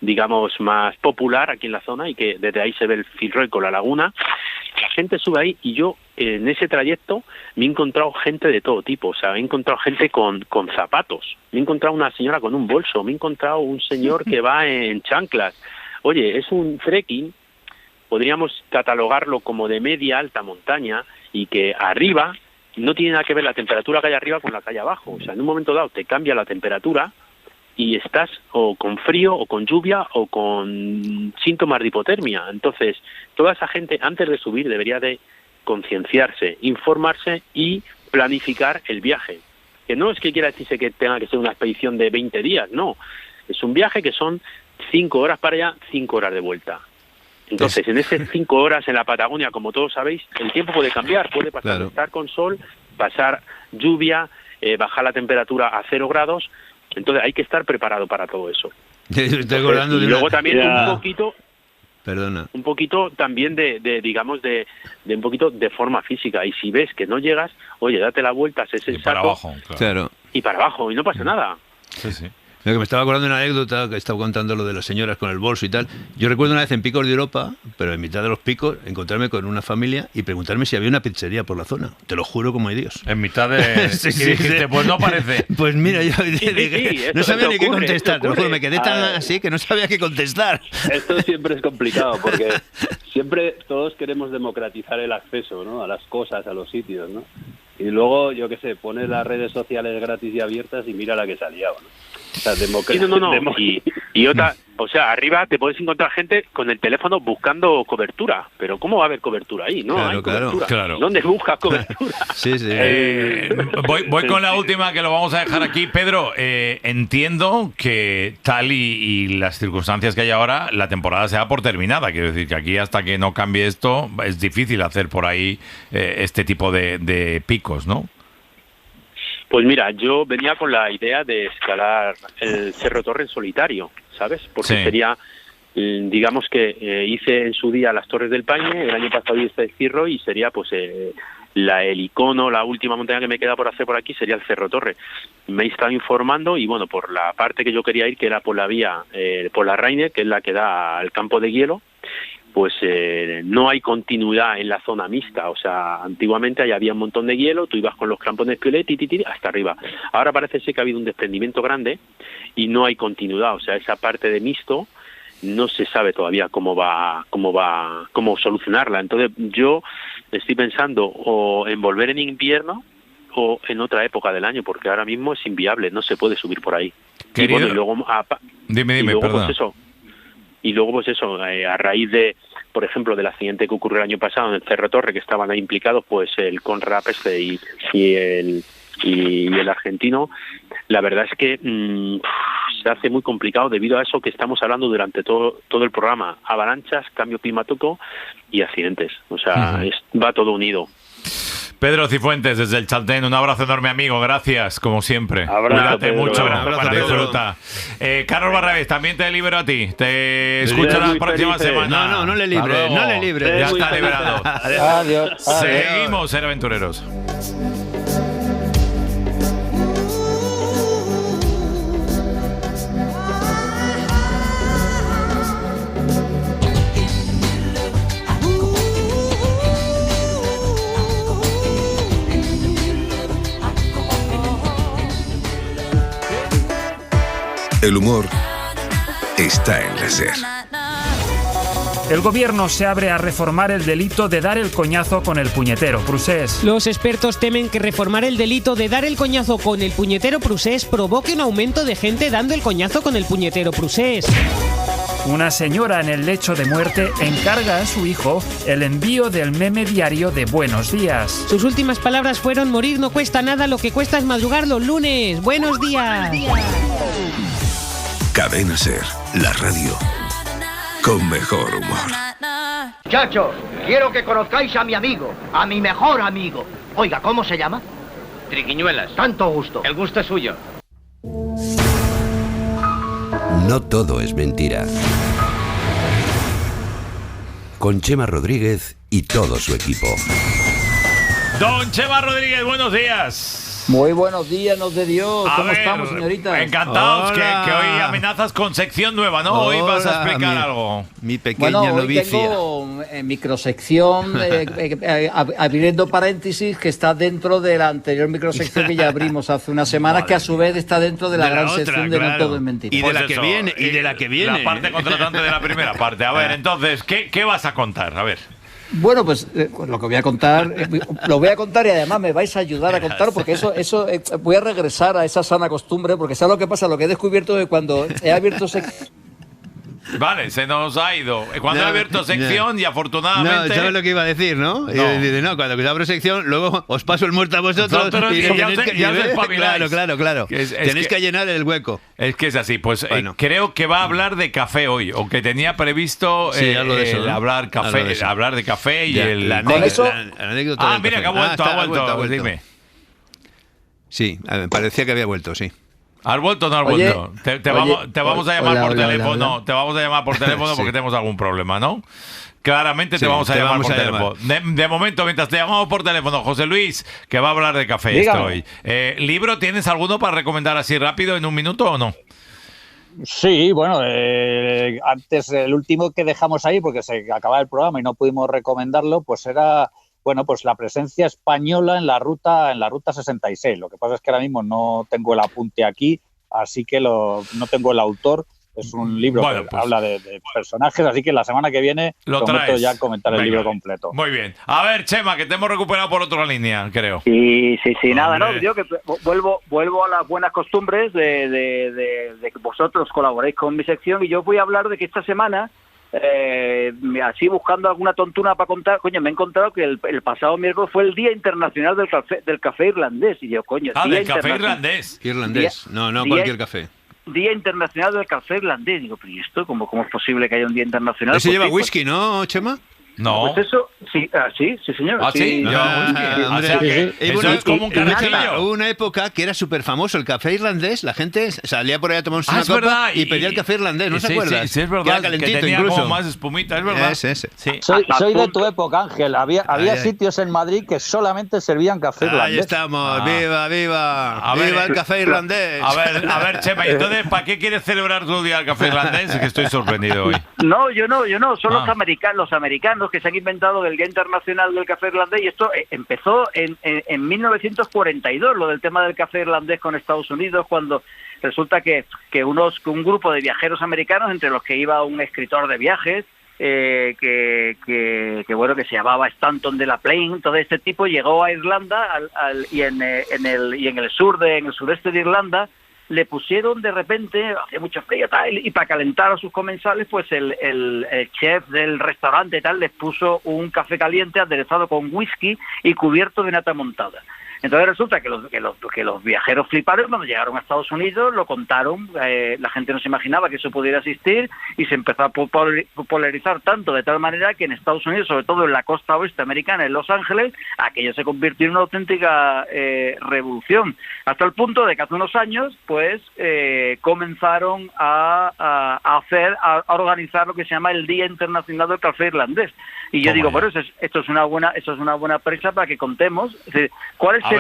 S9: digamos, más popular aquí en la zona y que desde ahí se ve el Fitzroy con la laguna, la gente sube ahí y yo en ese trayecto me he encontrado gente de todo tipo, o sea, he encontrado gente con zapatos, me he encontrado una señora con un bolso, me he encontrado un señor que va en chanclas. Oye, es un trekking, podríamos catalogarlo como de media alta montaña y que arriba no tiene nada que ver la temperatura que hay arriba con la que hay abajo. O sea, en un momento dado te cambia la temperatura y estás o con frío o con lluvia o con síntomas de hipotermia. Entonces, toda esa gente antes de subir debería de concienciarse, informarse y planificar el viaje. Que no es que quiera decirse que tenga que ser una expedición de 20 días, no. Es un viaje que son 5 horas para allá, 5 horas de vuelta. Entonces, en esas 5 horas en la Patagonia, como todos sabéis, el tiempo puede cambiar, puede pasar de estar con sol, pasar lluvia, bajar la temperatura a 0 grados, entonces hay que estar preparado para todo eso.
S6: Entonces,
S9: y luego también un poquito también digamos de un poquito de forma física, y si ves que no llegas, oye, date la vuelta, sé sensato,
S2: para abajo, claro.
S9: Y para abajo, y no pasa nada.
S2: Sí.
S6: Lo que me estaba acordando de una anécdota que estaba contando lo de las señoras con el bolso y tal. Yo recuerdo una vez en Picos de Europa, pero en mitad de los picos, encontrarme con una familia y preguntarme si había una pizzería por la zona. Te lo juro como Dios.
S2: En mitad de...
S6: Sí,
S2: y dijiste, pues no parece.
S6: Pues mira, yo dije, no sabía ni qué contestar. Te lo juro, me quedé tan así que no sabía qué contestar.
S8: Esto siempre es complicado porque siempre todos queremos democratizar el acceso, ¿no? A las cosas, a los sitios, ¿no? Y luego, yo qué sé, pones las redes sociales gratis y abiertas y mira la que salía, ¿no? O sea,
S9: Y otra, o sea, arriba te puedes encontrar gente con el teléfono buscando cobertura, pero ¿cómo va a haber cobertura ahí? No hay cobertura.
S2: Claro.
S9: ¿Dónde buscas cobertura?
S6: Sí.
S2: Voy con la última que lo vamos a dejar aquí. Pedro, entiendo que tal y las circunstancias que hay ahora, la temporada se da por terminada. Quiero decir que aquí hasta que no cambie esto es difícil hacer por ahí este tipo de picos, ¿no?
S9: Pues mira, yo venía con la idea de escalar el Cerro Torre en solitario, ¿sabes? Porque sería, digamos que hice en su día las Torres del Paine, el año pasado hice el Cirro y sería pues el icono, la última montaña que me queda por hacer por aquí sería el Cerro Torre. Me he estado informando y bueno, por la parte que yo quería ir, que era por la vía, por la Rainer, que es la que da al campo de hielo, pues no hay continuidad en la zona mixta. O sea, antiguamente ahí había un montón de hielo, tú ibas con los crampones piolet hasta arriba. Ahora parece ser que ha habido un desprendimiento grande y no hay continuidad. O sea, esa parte de mixto no se sabe todavía cómo solucionarla. Entonces yo estoy pensando o en volver en invierno o en otra época del año, porque ahora mismo es inviable, no se puede subir por ahí.
S2: Querido,
S9: y bueno, y luego,
S2: dime,
S9: perdón. Y luego, pues eso, a raíz de, por ejemplo, del accidente que ocurrió el año pasado en el Cerro Torre, que estaban ahí implicados, pues el Conrad y el argentino, la verdad es que se hace muy complicado debido a eso que estamos hablando durante todo el programa: avalanchas, cambio climático y accidentes. O sea, va todo unido.
S2: Pedro Cifuentes, desde el Chaltén, un abrazo enorme, amigo, gracias, como siempre. Cuídate mucho, para disfrutar. Carlos Barrabés, también te libero a ti, te escucho la próxima semana.
S6: No le libre.
S2: Ya está liberado.
S7: Adiós.
S2: Seguimos, ser aventureros.
S3: El humor está en la SER.
S10: El gobierno se abre a reformar el delito de dar el coñazo con el puñetero prusés.
S11: Los expertos temen que reformar el delito de dar el coñazo con el puñetero prusés provoque un aumento de gente dando el coñazo con el puñetero prusés.
S10: Una señora en el lecho de muerte encarga a su hijo el envío del meme diario de Buenos Días.
S11: Sus últimas palabras fueron: morir no cuesta nada, lo que cuesta es madrugar los lunes. ¡Buenos días!
S3: Cadena SER, la radio con mejor humor.
S12: Muchachos, quiero que conozcáis a mi amigo, a mi mejor amigo. Oiga, ¿cómo se llama?
S13: Triquiñuelas.
S12: Tanto gusto.
S13: El gusto es suyo.
S14: No todo es mentira. Con Chema Rodríguez y todo su equipo.
S2: Don Chema Rodríguez, buenos días.
S15: Muy buenos días, nos de Dios. ¿Cómo estamos, señoritas?
S2: Encantados que hoy amenazas con sección nueva, ¿no? Hoy vas a explicar algo.
S6: Mi pequeña novicia.
S15: Hoy tengo microsección, abriendo paréntesis, que está dentro de la anterior microsección que ya abrimos hace unas semanas, que a su vez está dentro de la gran sección de No todo es mentira.
S6: Y de la que viene, y de la que viene.
S2: La parte contratante de la primera parte. A ver, entonces, ¿qué vas a contar? A ver.
S15: Bueno, pues lo que voy a contar, lo voy a contar y además me vais a ayudar a contar, porque eso voy a regresar a esa sana costumbre, porque ¿sabes lo que pasa? Lo que he descubierto es que cuando he abierto
S2: Vale, se nos ha ido. Cuando he abierto sección y afortunadamente...
S6: No, ¿sabes lo que iba a decir, no? No, cuando abro sección, luego os paso el muerto a vosotros y
S2: ya os espabiláis.
S6: Claro. Tenéis que llenar el hueco.
S2: Es que es así. Pues bueno. Creo que va a hablar de café hoy, o que tenía previsto hablar de café y la anécdota. Mira, que ha vuelto. Dime.
S6: Sí, parecía que había vuelto, sí.
S2: ¿Has vuelto o no has vuelto? Te vamos a llamar por teléfono. Te vamos a llamar por teléfono porque tenemos algún problema, ¿no? Claramente te vamos a llamar por teléfono. De momento, mientras te llamamos por teléfono, José Luis, que va a hablar de café hoy. ¿Libro tienes alguno para recomendar así rápido en un minuto o no?
S7: Sí, bueno, antes el último que dejamos ahí, porque se acababa el programa y no pudimos recomendarlo, pues era, bueno, pues la presencia española en la ruta 66. Lo que pasa es que ahora mismo no tengo el apunte aquí, así que no tengo el autor. Es un libro que habla de personajes, así que la semana que viene prometo ya comentar el libro completo.
S2: Muy bien. A ver, Chema, que te hemos recuperado por otra línea, creo.
S12: Sí, nada, no, yo que vuelvo a las buenas costumbres de que vosotros colaboréis con mi sección, y yo voy a hablar de que esta semana, así buscando alguna tontuna para contar, coño, me he encontrado que el pasado miércoles fue el Día Internacional del Café Irlandés, y yo, coño,
S2: del café irlandés.
S6: No cualquier café.
S12: Día Internacional del Café Irlandés. Digo, pero ¿y esto? ¿Cómo es posible que haya un Día internacional?
S6: Ese lleva whisky, ¿no, Chema?
S2: No.
S12: Pues eso, sí, señor.
S2: Sí. Eso es como un carajillo.
S6: Hubo una época que era súper famoso el café irlandés. La gente salía por ahí a tomarse una copa y pedía el café irlandés, ¿no se acuerdas?
S2: Sí, es verdad.
S6: Que era calentito,
S2: que tenía
S6: incluso.
S2: como más espumita, es verdad.
S6: Ese.
S2: Sí.
S7: Soy de tu época, Ángel. Había sitios en Madrid que solamente servían café irlandés.
S6: Ahí estamos. Viva el café irlandés.
S2: A ver, Chema, ¿y entonces para qué quieres celebrar tu día el café irlandés? Es que estoy sorprendido hoy.
S12: No, yo no. Son los americanos que se han inventado el Día Internacional del Café Irlandés, y esto empezó en 1942, lo del tema del café irlandés con Estados Unidos, cuando resulta que un grupo de viajeros americanos, entre los que iba un escritor de viajes, que se llamaba Stanton de la Plaine, todo este tipo llegó a Irlanda y en el sureste de Irlanda le pusieron de repente, hacía mucho frío y para calentar a sus comensales, pues el chef del restaurante tal les puso un café caliente aderezado con whisky y cubierto de nata montada. Entonces resulta que los viajeros fliparon cuando llegaron a Estados Unidos, lo contaron, la gente no se imaginaba que eso pudiera existir, y se empezó a popularizar tanto de tal manera que en Estados Unidos, sobre todo en la costa oeste americana, en Los Ángeles, aquello se convirtió en una auténtica revolución, hasta el punto de que hace unos años pues comenzaron a organizar lo que se llama el Día Internacional del Café Irlandés. Y yo digo, bueno, esto es una buena presa para que contemos, es decir, ¿cuál es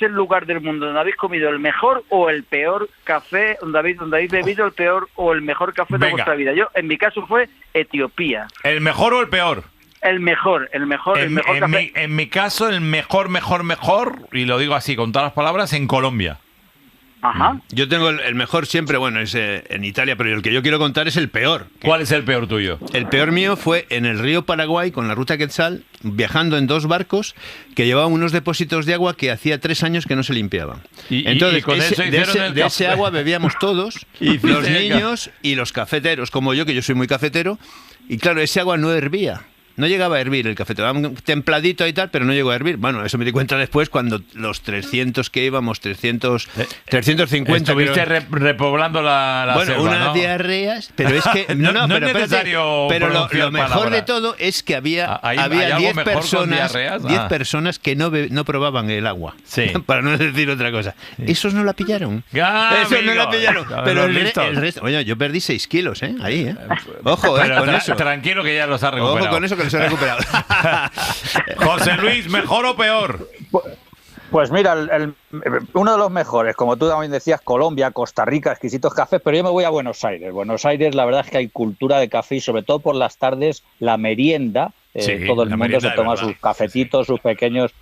S12: el lugar del mundo donde habéis comido el mejor o el peor café, donde habéis bebido el peor o el mejor café de vuestra vida? Yo, en mi caso, fue Etiopía.
S2: ¿El mejor o el peor?
S12: El mejor café.
S2: En mi caso, el mejor, y lo digo así, con todas las palabras, en Colombia.
S12: Ajá.
S6: Yo tengo el mejor siempre, bueno, es en Italia, pero el que yo quiero contar es el peor.
S2: ¿Cuál es el peor tuyo?
S6: El peor mío fue en el río Paraguay, con la ruta Quetzal, viajando en 2 barcos que llevaban unos depósitos de agua que hacía 3 años que no se limpiaban.
S2: Entonces, con
S6: de ese agua bebíamos todos, los niños y los cafeteros, como yo, que yo soy muy cafetero, y claro, ese agua no hervía. No llegaba a hervir el café, templadito y tal, pero no llegó a hervir. Bueno, eso me di cuenta después cuando los 300 que íbamos, 350...
S2: Estuviste repoblando la selva,
S6: unas
S2: ¿no?
S6: diarreas, pero es que... No,
S2: pero es necesario.
S6: Pero lo mejor de todo es que había 10 personas que no probaban el agua.
S2: Sí.
S6: Para no decir otra cosa. Esos no la pillaron.
S2: Esos
S6: no la pillaron. Pero el resto... Oye, yo perdí 6 kilos, ahí, Ojo, con eso.
S2: Tranquilo que ya los has recuperado.
S6: Ojo con eso que se ha recuperado.
S2: José Luis, ¿mejor o peor?
S7: Pues mira, uno de los mejores, como tú también decías, Colombia, Costa Rica, exquisitos cafés, pero yo me voy a Buenos Aires. Buenos Aires, la verdad es que hay cultura de café y sobre todo por las tardes, la merienda. Todo el mundo se toma sus cafetitos, sus pequeños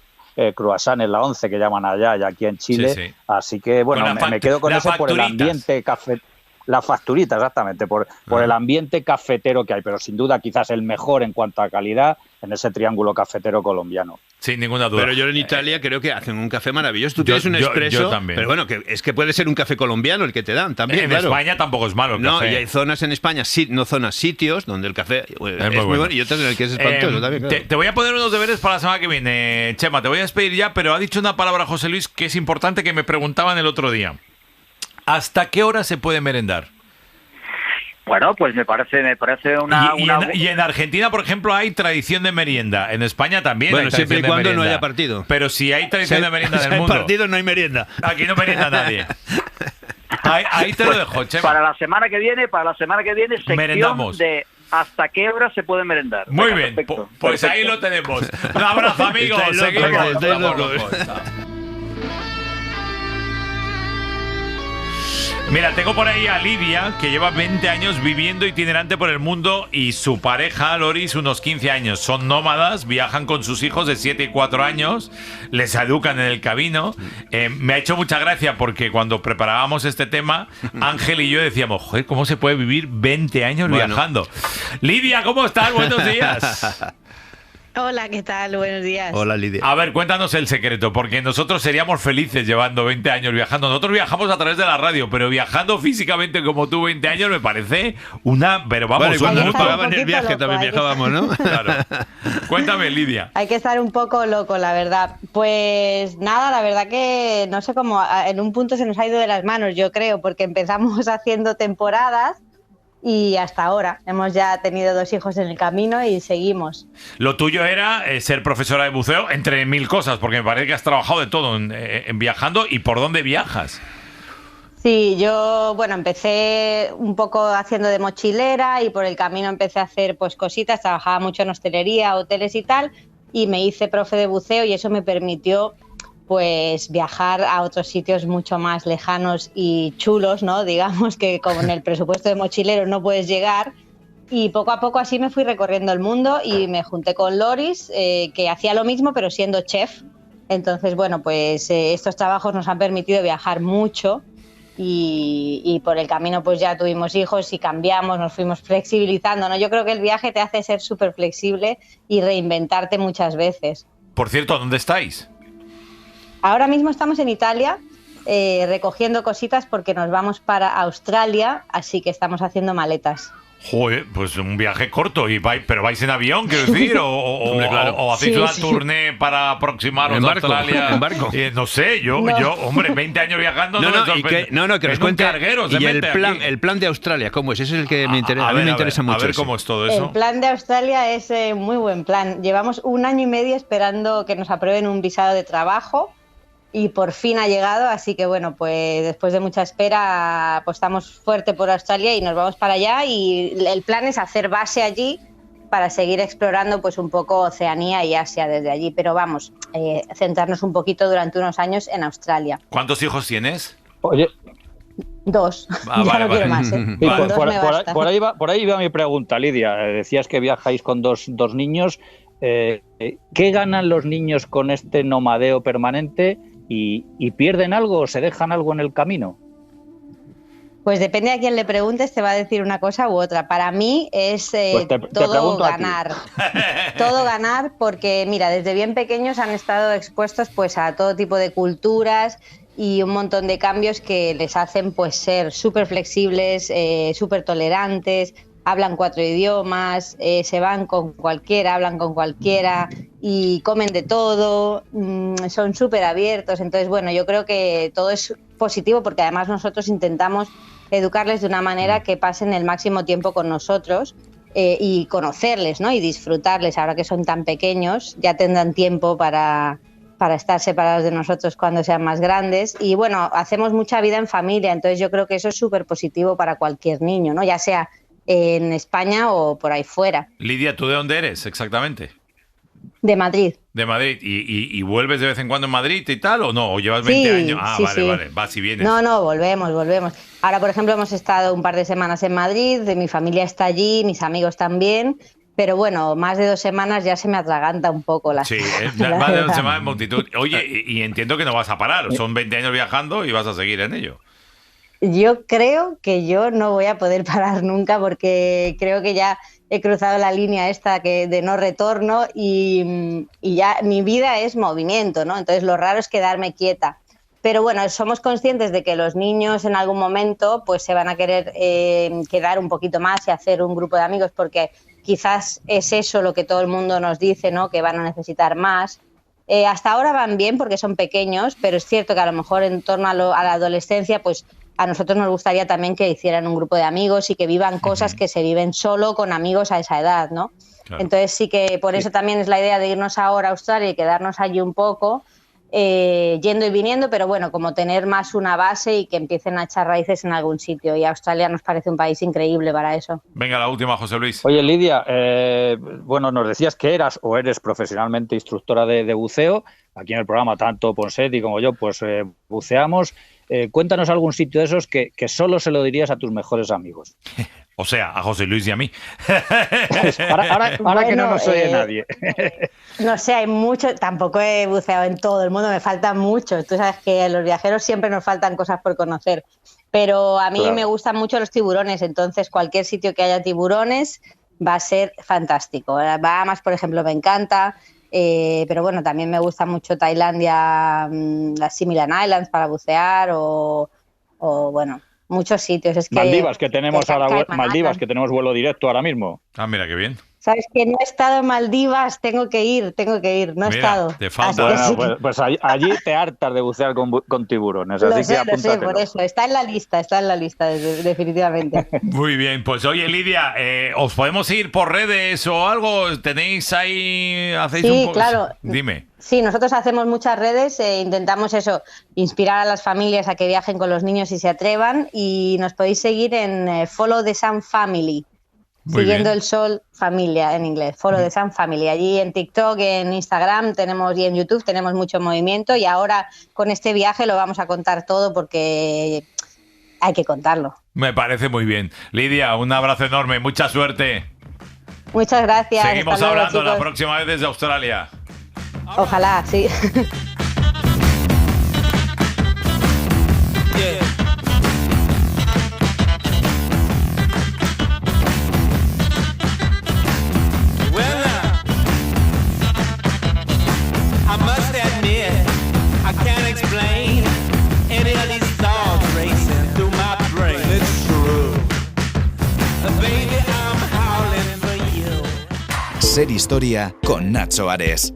S7: croissants, la 11 que llaman allá y aquí en Chile. Sí. Así que, bueno, me quedo con eso por el ambiente café. La facturita, exactamente, por el ambiente cafetero que hay, pero sin duda quizás el mejor en cuanto a calidad en ese triángulo cafetero colombiano.
S2: Sin ninguna duda.
S6: Pero yo en Italia creo que hacen un café maravilloso. Tú tienes un expreso,
S2: yo también.
S6: Pero bueno, es que puede ser un café colombiano el que te dan también.
S2: En España tampoco es malo el café.
S6: No, y hay zonas en España, sitios donde el café es muy bueno y otros en el que es espantoso también. Claro.
S2: Te voy a poner unos deberes para la semana que viene, Chema. Te voy a despedir ya, pero ha dicho una palabra José Luis que es importante, que me preguntaban el otro día. ¿Hasta qué hora se puede merendar?
S12: Bueno, pues me parece una...
S2: Y en Argentina, por ejemplo, hay tradición de merienda. En España también
S6: bueno,
S2: hay tradición
S6: siempre y cuando
S2: de merienda.
S6: no haya partido.
S2: Pero si hay tradición de merienda en el mundo...
S6: Si hay partido, no hay merienda.
S2: Aquí no merienda nadie. Ahí te lo dejo, Chema.
S12: Para la semana que viene, sección
S2: merendamos
S12: de hasta qué hora se puede merendar.
S2: Muy bien,
S12: perfecto.
S2: Pues ahí lo tenemos. Un abrazo, amigos. Seguimos. Mira, tengo por ahí a Lidia, que lleva 20 años viviendo itinerante por el mundo, y su pareja, Loris, unos 15 años. Son nómadas, viajan con sus hijos de 7 y 4 años, les educan en el camino. Me ha hecho mucha gracia porque cuando preparábamos este tema, Ángel y yo decíamos, joder, ¿cómo se puede vivir 20 años viajando? Lidia, ¿cómo estás? Buenos días.
S13: Hola, ¿qué tal? Buenos días.
S6: Hola, Lidia.
S2: A ver, cuéntanos el secreto, porque nosotros seríamos felices llevando 20 años viajando. Nosotros viajamos a través de la radio, pero viajando físicamente como tú 20 años me parece una... Pero vamos,
S6: bueno, y cuando nos pagaban el viaje loco, también viajábamos, ¿no?
S2: Claro. Cuéntame, Lidia.
S13: Hay que estar un poco loco, la verdad. Pues nada, la verdad que no sé cómo, en un punto se nos ha ido de las manos, yo creo, porque empezamos haciendo temporadas y hasta ahora hemos ya tenido 2 hijos en el camino y seguimos.
S2: Lo tuyo era ser profesora de buceo, entre mil cosas, porque me parece que has trabajado de todo en viajando. ¿Y por dónde viajas?
S13: Sí, yo, bueno, empecé un poco haciendo de mochilera y por el camino empecé a hacer pues cositas, trabajaba mucho en hostelería, hoteles y tal, y me hice profe de buceo y eso me permitió pues viajar a otros sitios mucho más lejanos y chulos, ¿no? Digamos que con el presupuesto de mochilero no puedes llegar, y poco a poco así me fui recorriendo el mundo y me junté con Loris, que hacía lo mismo pero siendo chef. Entonces, bueno, pues estos trabajos nos han permitido viajar mucho y por el camino pues ya tuvimos hijos y cambiamos, nos fuimos flexibilizando, ¿no? Yo creo que el viaje te hace ser súper flexible y reinventarte muchas veces.
S2: Por cierto, ¿dónde estáis?
S13: Ahora mismo estamos en Italia recogiendo cositas porque nos vamos para Australia, así que estamos haciendo maletas.
S2: Joder, pues un viaje corto, pero vais en avión, quiero decir,
S6: Hombre, claro.
S2: o hacéis
S13: Sí,
S2: una
S13: sí.
S2: tournée para aproximaros
S6: En
S2: a
S6: barco,
S2: Australia.
S6: en barco.
S2: No sé, yo, hombre, 20 años viajando
S6: No,
S2: me
S6: no,
S2: sorprende.
S6: que nos
S2: En un
S6: cuente.
S2: carguero se
S6: Y el
S2: mete
S6: plan,
S2: aquí.
S6: el plan de Australia, ¿cómo es? Ese es el que me interesa. A mí me interesa mucho.
S2: A ver
S6: ese.
S2: cómo es todo eso.
S13: El plan de Australia es muy buen plan. Llevamos 1 año y medio esperando que nos aprueben un visado de trabajo y por fin ha llegado, así que bueno, pues después de mucha espera apostamos fuerte por Australia y nos vamos para allá, y el plan es hacer base allí para seguir explorando pues un poco Oceanía y Asia desde allí, pero vamos, centrarnos un poquito durante unos años en Australia.
S2: ¿Cuántos hijos tienes?
S7: Oye,
S13: 2, ya no quiero más, ¿eh?
S7: y
S13: Con 2 me basta.
S7: por ahí va mi pregunta, Lidia. Decías que viajáis con dos niños. ¿Qué ganan los niños con este nomadeo permanente? ¿Y pierden algo o se dejan algo en el camino?
S13: Pues depende a quién le preguntes, te va a decir una cosa u otra. Para mí es
S7: Pues te
S13: todo
S7: pregunto a ti.
S13: ganar. Todo ganar, porque mira, desde bien pequeños han estado expuestos pues a todo tipo de culturas y un montón de cambios que les hacen pues ser súper flexibles, súper tolerantes. Hablan 4 idiomas, se van con cualquiera, hablan con cualquiera y comen de todo, son súper abiertos. Entonces, bueno, yo creo que todo es positivo porque además nosotros intentamos educarles de una manera que pasen el máximo tiempo con nosotros y conocerles, ¿no? Y disfrutarles. Ahora que son tan pequeños, ya tendrán tiempo para estar separados de nosotros cuando sean más grandes. Y bueno, hacemos mucha vida en familia, entonces yo creo que eso es súper positivo para cualquier niño, ¿no? Ya sea en España o por ahí fuera.
S2: Lidia, ¿tú de dónde eres exactamente?
S13: De Madrid.
S2: De Madrid. ¿Y vuelves de vez en cuando en Madrid y tal o no? ¿O llevas 20
S13: Sí,
S2: años? Ah,
S13: sí,
S2: vale,
S13: sí.
S2: vale. Vas y vienes.
S13: No, volvemos. Ahora, por ejemplo, hemos estado un par de semanas en Madrid, mi familia está allí, mis amigos también, pero bueno, más de 2 semanas ya se me atraganta un poco la
S2: Sí,
S13: la
S2: más de
S13: verdad.
S2: 2 semanas en multitud. Oye, y entiendo que no vas a parar. Son 20 años viajando y vas a seguir en ello.
S13: Yo creo que yo no voy a poder parar nunca porque creo que ya he cruzado la línea esta de no retorno y ya mi vida es movimiento, ¿no? Entonces lo raro es quedarme quieta. Pero bueno, somos conscientes de que los niños en algún momento pues se van a querer quedar un poquito más y hacer un grupo de amigos porque quizás es eso lo que todo el mundo nos dice, ¿no? Que van a necesitar más. Hasta ahora van bien porque son pequeños, pero es cierto que a lo mejor en torno a la adolescencia pues a nosotros nos gustaría también que hicieran un grupo de amigos y que vivan cosas que se viven solo con amigos a esa edad, ¿no? Claro. Entonces sí que por eso también es la idea de irnos ahora a Australia y quedarnos allí un poco, yendo y viniendo, pero bueno, como tener más una base y que empiecen a echar raíces en algún sitio. Y Australia nos parece un país increíble para eso.
S2: Venga, la última, José Luis.
S7: Oye, Lidia, bueno, nos decías que eras o eres profesionalmente instructora de buceo. Aquí en el programa, tanto Ponseti como yo, pues buceamos. Cuéntanos algún sitio de esos que solo se lo dirías a tus mejores amigos.
S2: O sea, a José Luis y a mí.
S7: Ahora bueno, que no nos oye nadie.
S13: No sé, hay mucho. Tampoco he buceado en todo el mundo, me faltan muchos. Tú sabes que a los viajeros siempre nos faltan cosas por conocer. Pero a mí me gustan mucho los tiburones, entonces cualquier sitio que haya tiburones va a ser fantástico. Bahamas, por ejemplo, me encanta. Pero bueno, también me gusta mucho Tailandia, las Similan Islands para bucear o bueno, muchos sitios. Es que
S7: Maldivas, que tenemos Maldivas, que tenemos vuelo directo ahora mismo.
S2: Ah, mira, qué bien.
S13: Sabes que no he estado en Maldivas, tengo que ir, no he estado.
S2: Te falta.
S7: Bueno, pues allí te hartas de bucear con tiburones. Lo
S13: sé, por eso. Está en la lista, definitivamente.
S2: Muy bien, pues oye, Lidia, ¿os podemos ir por redes o algo? ¿Tenéis ahí, hacéis un poco?
S13: Claro.
S2: Dime.
S13: Sí, nosotros hacemos muchas redes, intentamos inspirar a las familias a que viajen con los niños y se atrevan, y nos podéis seguir en Follow the Sun Family.
S2: Muy
S13: Siguiendo
S2: bien.
S13: el Sol Familia en inglés, Follow the Sun Family. Allí en TikTok, en Instagram y en YouTube tenemos mucho movimiento, y ahora con este viaje lo vamos a contar todo porque hay que contarlo.
S2: Me parece muy bien. Lidia, un abrazo enorme, mucha suerte.
S13: Muchas gracias.
S2: Seguimos
S13: Hasta luego,
S2: hablando
S13: chicos.
S2: la próxima vez desde Australia.
S13: Ojalá, sí.
S5: I must admit, I can't explain any of these thoughts racing through my brain. It's true. Baby, I'm howling for you.
S3: Ser Historia con Nacho Ares.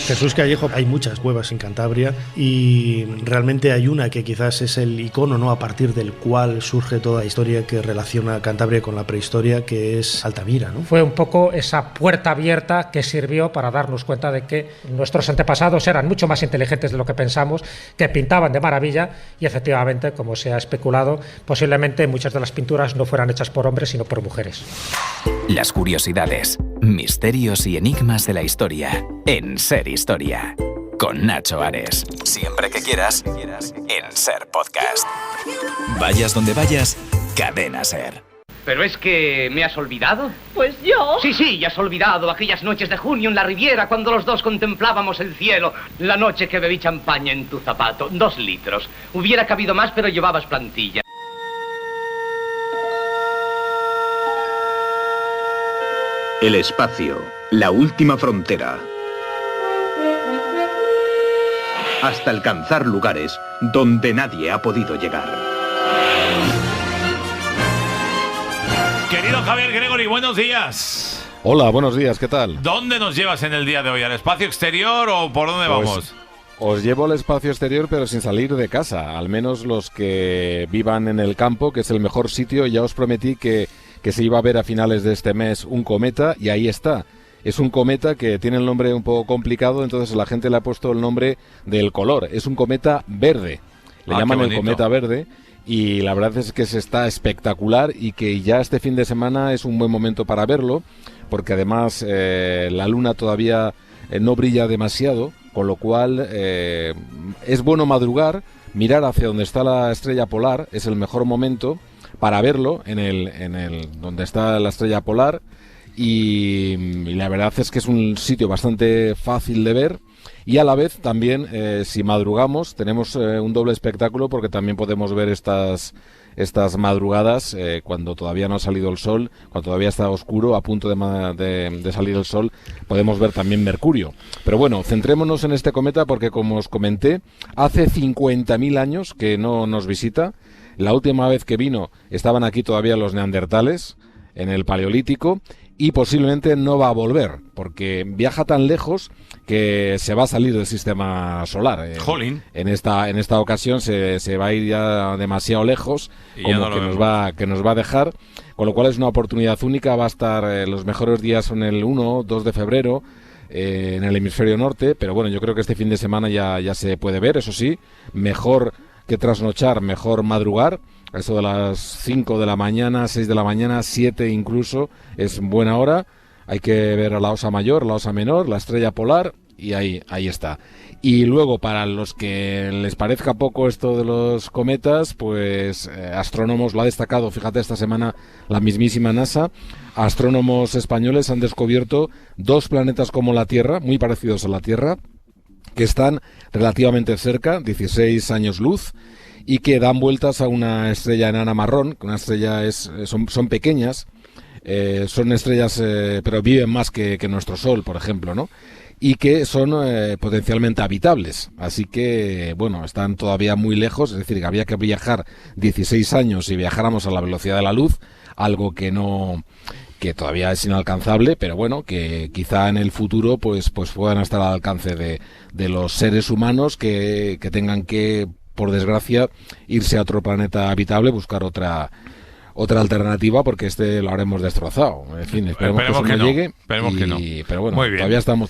S16: Jesús Callejo, hay muchas cuevas en Cantabria y realmente hay una que quizás es el icono, ¿no?, a partir del cual surge toda la historia que relaciona Cantabria con la prehistoria, que es Altamira, ¿no?
S17: Fue un poco esa puerta abierta que sirvió para darnos cuenta de que nuestros antepasados eran mucho más inteligentes de lo que pensamos, que pintaban de maravilla y efectivamente, como se ha especulado, posiblemente muchas de las pinturas no fueran hechas por hombres sino por mujeres.
S18: Las curiosidades, misterios y enigmas de la historia en Ser Historia con Nacho Ares. Siempre que quieras en Ser Podcast. Vayas donde vayas, Cadena Ser.
S19: ¿Pero es que me has olvidado?
S20: Pues yo.
S19: Sí, ya has olvidado aquellas noches de junio en la Riviera cuando los dos contemplábamos el cielo. La noche que bebí champaña en tu zapato, 2 litros. Hubiera cabido más, pero llevabas plantilla.
S21: El espacio, la última frontera. Hasta alcanzar lugares donde nadie ha podido llegar.
S2: Querido Javier Gregory, buenos días.
S22: Hola, buenos días, ¿qué tal?
S2: ¿Dónde nos llevas en el día de hoy? ¿Al espacio exterior o por dónde vamos?
S22: Os llevo al espacio exterior, pero sin salir de casa. Al menos los que vivan en el campo, que es el mejor sitio. Ya os prometí que se iba a ver a finales de este mes un cometa, y ahí está. Es un cometa que tiene el nombre un poco complicado, entonces la gente le ha puesto el nombre del color. Es un cometa verde. Le llaman el cometa verde, y la verdad es que se está espectacular y que ya este fin de semana es un buen momento para verlo, porque además la luna todavía no brilla demasiado, con lo cual es bueno madrugar, mirar hacia donde está la estrella polar, es el mejor momento para verlo en el donde está la estrella polar, y la verdad es que es un sitio bastante fácil de ver, y a la vez también si madrugamos tenemos un doble espectáculo, porque también podemos ver estas madrugadas cuando todavía no ha salido el sol, cuando todavía está oscuro, a punto de salir el sol, podemos ver también Mercurio. Pero bueno, centrémonos en este cometa porque, como os comenté, hace 50.000 años que no nos visita. La última vez que vino estaban aquí todavía los neandertales, en el Paleolítico, y posiblemente no va a volver, porque viaja tan lejos que se va a salir del sistema solar.
S2: Jolín.
S22: En esta ocasión se va a ir ya demasiado lejos,
S2: Y
S22: como
S2: ya no lo
S22: que nos va a dejar, con lo cual es una oportunidad única. Va a estar los mejores días son el 1-2 de febrero, en el hemisferio norte, pero bueno, yo creo que este fin de semana ya se puede ver. Eso sí, mejor que trasnochar, mejor madrugar. A eso de las 5 de la mañana, 6 de la mañana, 7 incluso, es buena hora. Hay que ver a la Osa Mayor, la Osa Menor, la estrella polar y ahí está. Y luego, para los que les parezca poco esto de los cometas, pues astrónomos, lo ha destacado, fíjate, esta semana la mismísima NASA, astrónomos españoles han descubierto 2 planetas como la Tierra, muy parecidos a la Tierra, que están relativamente cerca, 16 años luz, y que dan vueltas a una estrella enana marrón, que una estrella son pequeñas, son estrellas, pero viven más que nuestro Sol, por ejemplo, ¿no? Y que son potencialmente habitables. Así que, bueno, están todavía muy lejos, es decir, que habría que viajar 16 años si viajáramos a la velocidad de la luz, algo que todavía es inalcanzable, pero bueno, que quizá en el futuro pues puedan estar al alcance de los seres humanos que tengan que, por desgracia, irse a otro planeta habitable, buscar otra alternativa, porque lo habremos destrozado. En fin, esperemos que no llegue.
S2: Esperemos que no.
S22: Pero bueno,
S2: muy bien.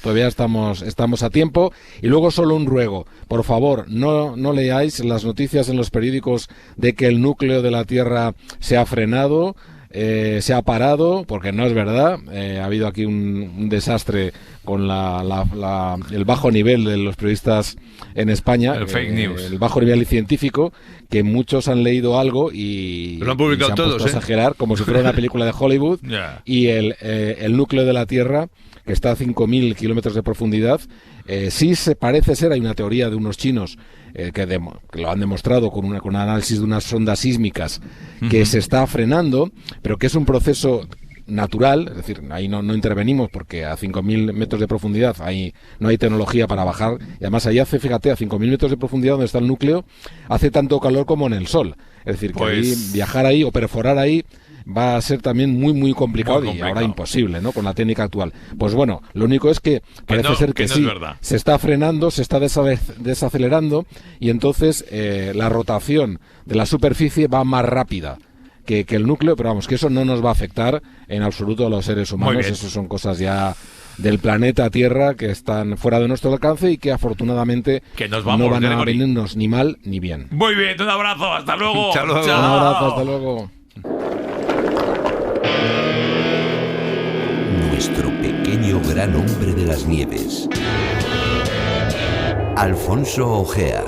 S22: todavía estamos a tiempo. Y luego solo un ruego, por favor, no leáis las noticias en los periódicos de que el núcleo de la Tierra se ha frenado, se ha parado, porque no es verdad. Ha habido aquí un desastre con el bajo nivel de los periodistas en España,
S2: el fake news,
S22: el bajo nivel científico, que muchos han leído algo y
S6: lo han publicado
S22: y se han
S6: todos,
S22: puesto a exagerar, como si fuera una película de Hollywood. Y el núcleo de la Tierra, que está a 5.000 kilómetros de profundidad, sí se parece ser, hay una teoría de unos chinos que lo han demostrado con análisis de unas ondas sísmicas, que se está frenando, pero que es un proceso natural, es decir, ahí no intervenimos, porque a 5.000 metros de profundidad no hay tecnología para bajar, y además ahí fíjate, a 5.000 metros de profundidad donde está el núcleo, hace tanto calor como en el Sol, es decir, que ahí, viajar ahí o perforar ahí va a ser también muy muy complicado, y ahora imposible, ¿no?, con la técnica actual. Pues bueno, lo único es que parece ser que sí, se está frenando, se está desacelerando, y entonces la rotación de la superficie va más rápida que el núcleo, pero vamos, que eso no nos va a afectar en absoluto a los seres humanos. Eso son cosas ya del planeta Tierra que están fuera de nuestro alcance y que afortunadamente no van a venirnos ni mal ni bien.
S2: Muy bien, un abrazo, hasta luego.
S22: Chao. Un abrazo, hasta luego.
S14: Nuestro pequeño gran hombre de las nieves, Alfonso Ojea.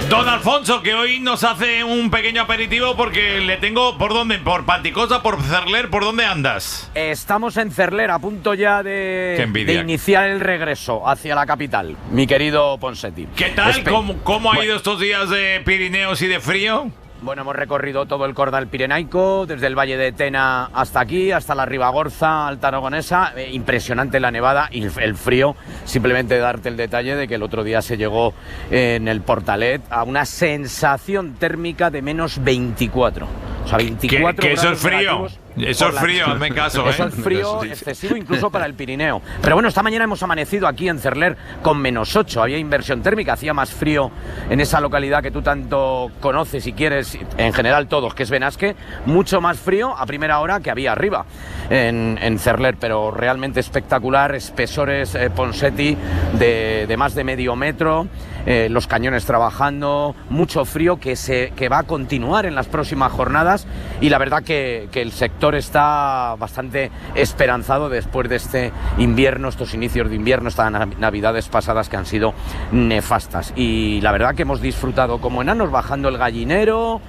S2: Don Alfonso, que hoy nos hace un pequeño aperitivo porque le tengo por Panticosa, por Cerler, ¿por dónde andas?
S1: Estamos en Cerler, a punto ya de iniciar el regreso hacia la capital, mi querido Ponseti.
S2: ¿Qué tal? ¿Cómo ha ido estos días de Pirineos y de frío?
S1: Bueno, hemos recorrido todo el cordal pirenaico, desde el Valle de Tena hasta aquí, hasta la Ribagorza, Alta Aragonesa. Impresionante la nevada y el frío. Simplemente darte el detalle de que el otro día se llegó en el Portalet a una sensación térmica de menos 24. O sea, 24
S2: ¿Que eso es frío?
S1: negativos.
S2: Eso es frío, hazme caso.
S1: Eso es frío excesivo incluso para el Pirineo. Pero bueno, esta mañana hemos amanecido aquí en Cerler con menos 8. Había inversión térmica, hacía más frío en esa localidad que tú tanto conoces y quieres, en general todos, que es Benasque. Mucho más frío a primera hora que había arriba en Cerler, pero realmente espectacular. Espesores Ponseti de más de medio metro. Los cañones trabajando, mucho frío que va a continuar en las próximas jornadas, y la verdad que el sector está bastante esperanzado después de este invierno, estos inicios de invierno, estas navidades pasadas que han sido nefastas, y la verdad que hemos disfrutado como enanos bajando el Gallinero.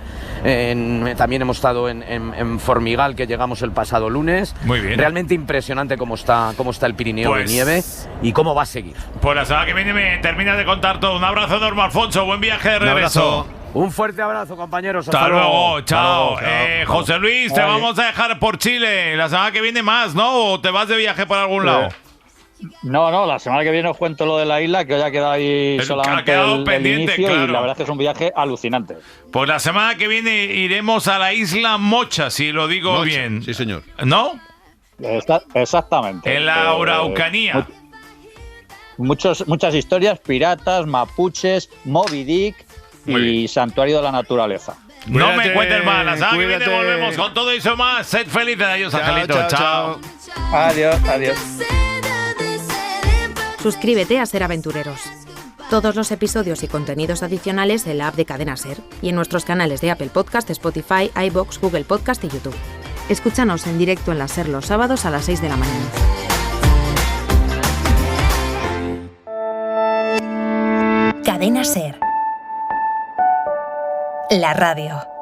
S1: También hemos estado en Formigal, que llegamos el pasado lunes.
S2: Muy bien.
S1: Realmente impresionante cómo está el Pirineo de nieve y cómo va a seguir.
S2: Pues la semana que viene me termina de contar todo. Un abrazo enorme, Alfonso. Buen viaje de regreso.
S1: Un fuerte abrazo, compañeros.
S2: Hasta luego. Chao. José Luis, te vamos a dejar por Chile. La semana que viene más, ¿no? ¿O te vas de viaje por algún lado?
S7: No, la semana que viene os cuento lo de la isla, que hoy ha quedado ahí solamente el inicio, claro. Y la verdad es que es un viaje alucinante.
S2: Pues la semana que viene iremos a la isla Mocha, si lo digo bien.
S6: Sí, señor.
S2: ¿No?
S7: Exactamente.
S2: En la Araucanía.
S7: Muchas historias, piratas, mapuches, Moby Dick y Santuario de la Naturaleza.
S2: No me cuentes más, la semana que viene volvemos con todo eso más. Sed felices, adiós, Angelito. Chao.
S7: Adiós.
S20: Suscríbete a Ser Aventureros. Todos los episodios y contenidos adicionales en la app de Cadena Ser y en nuestros canales de Apple Podcast, Spotify, iVoox, Google Podcast y YouTube. Escúchanos en directo en la Ser los sábados a las 6 de la mañana.
S4: SER. La radio.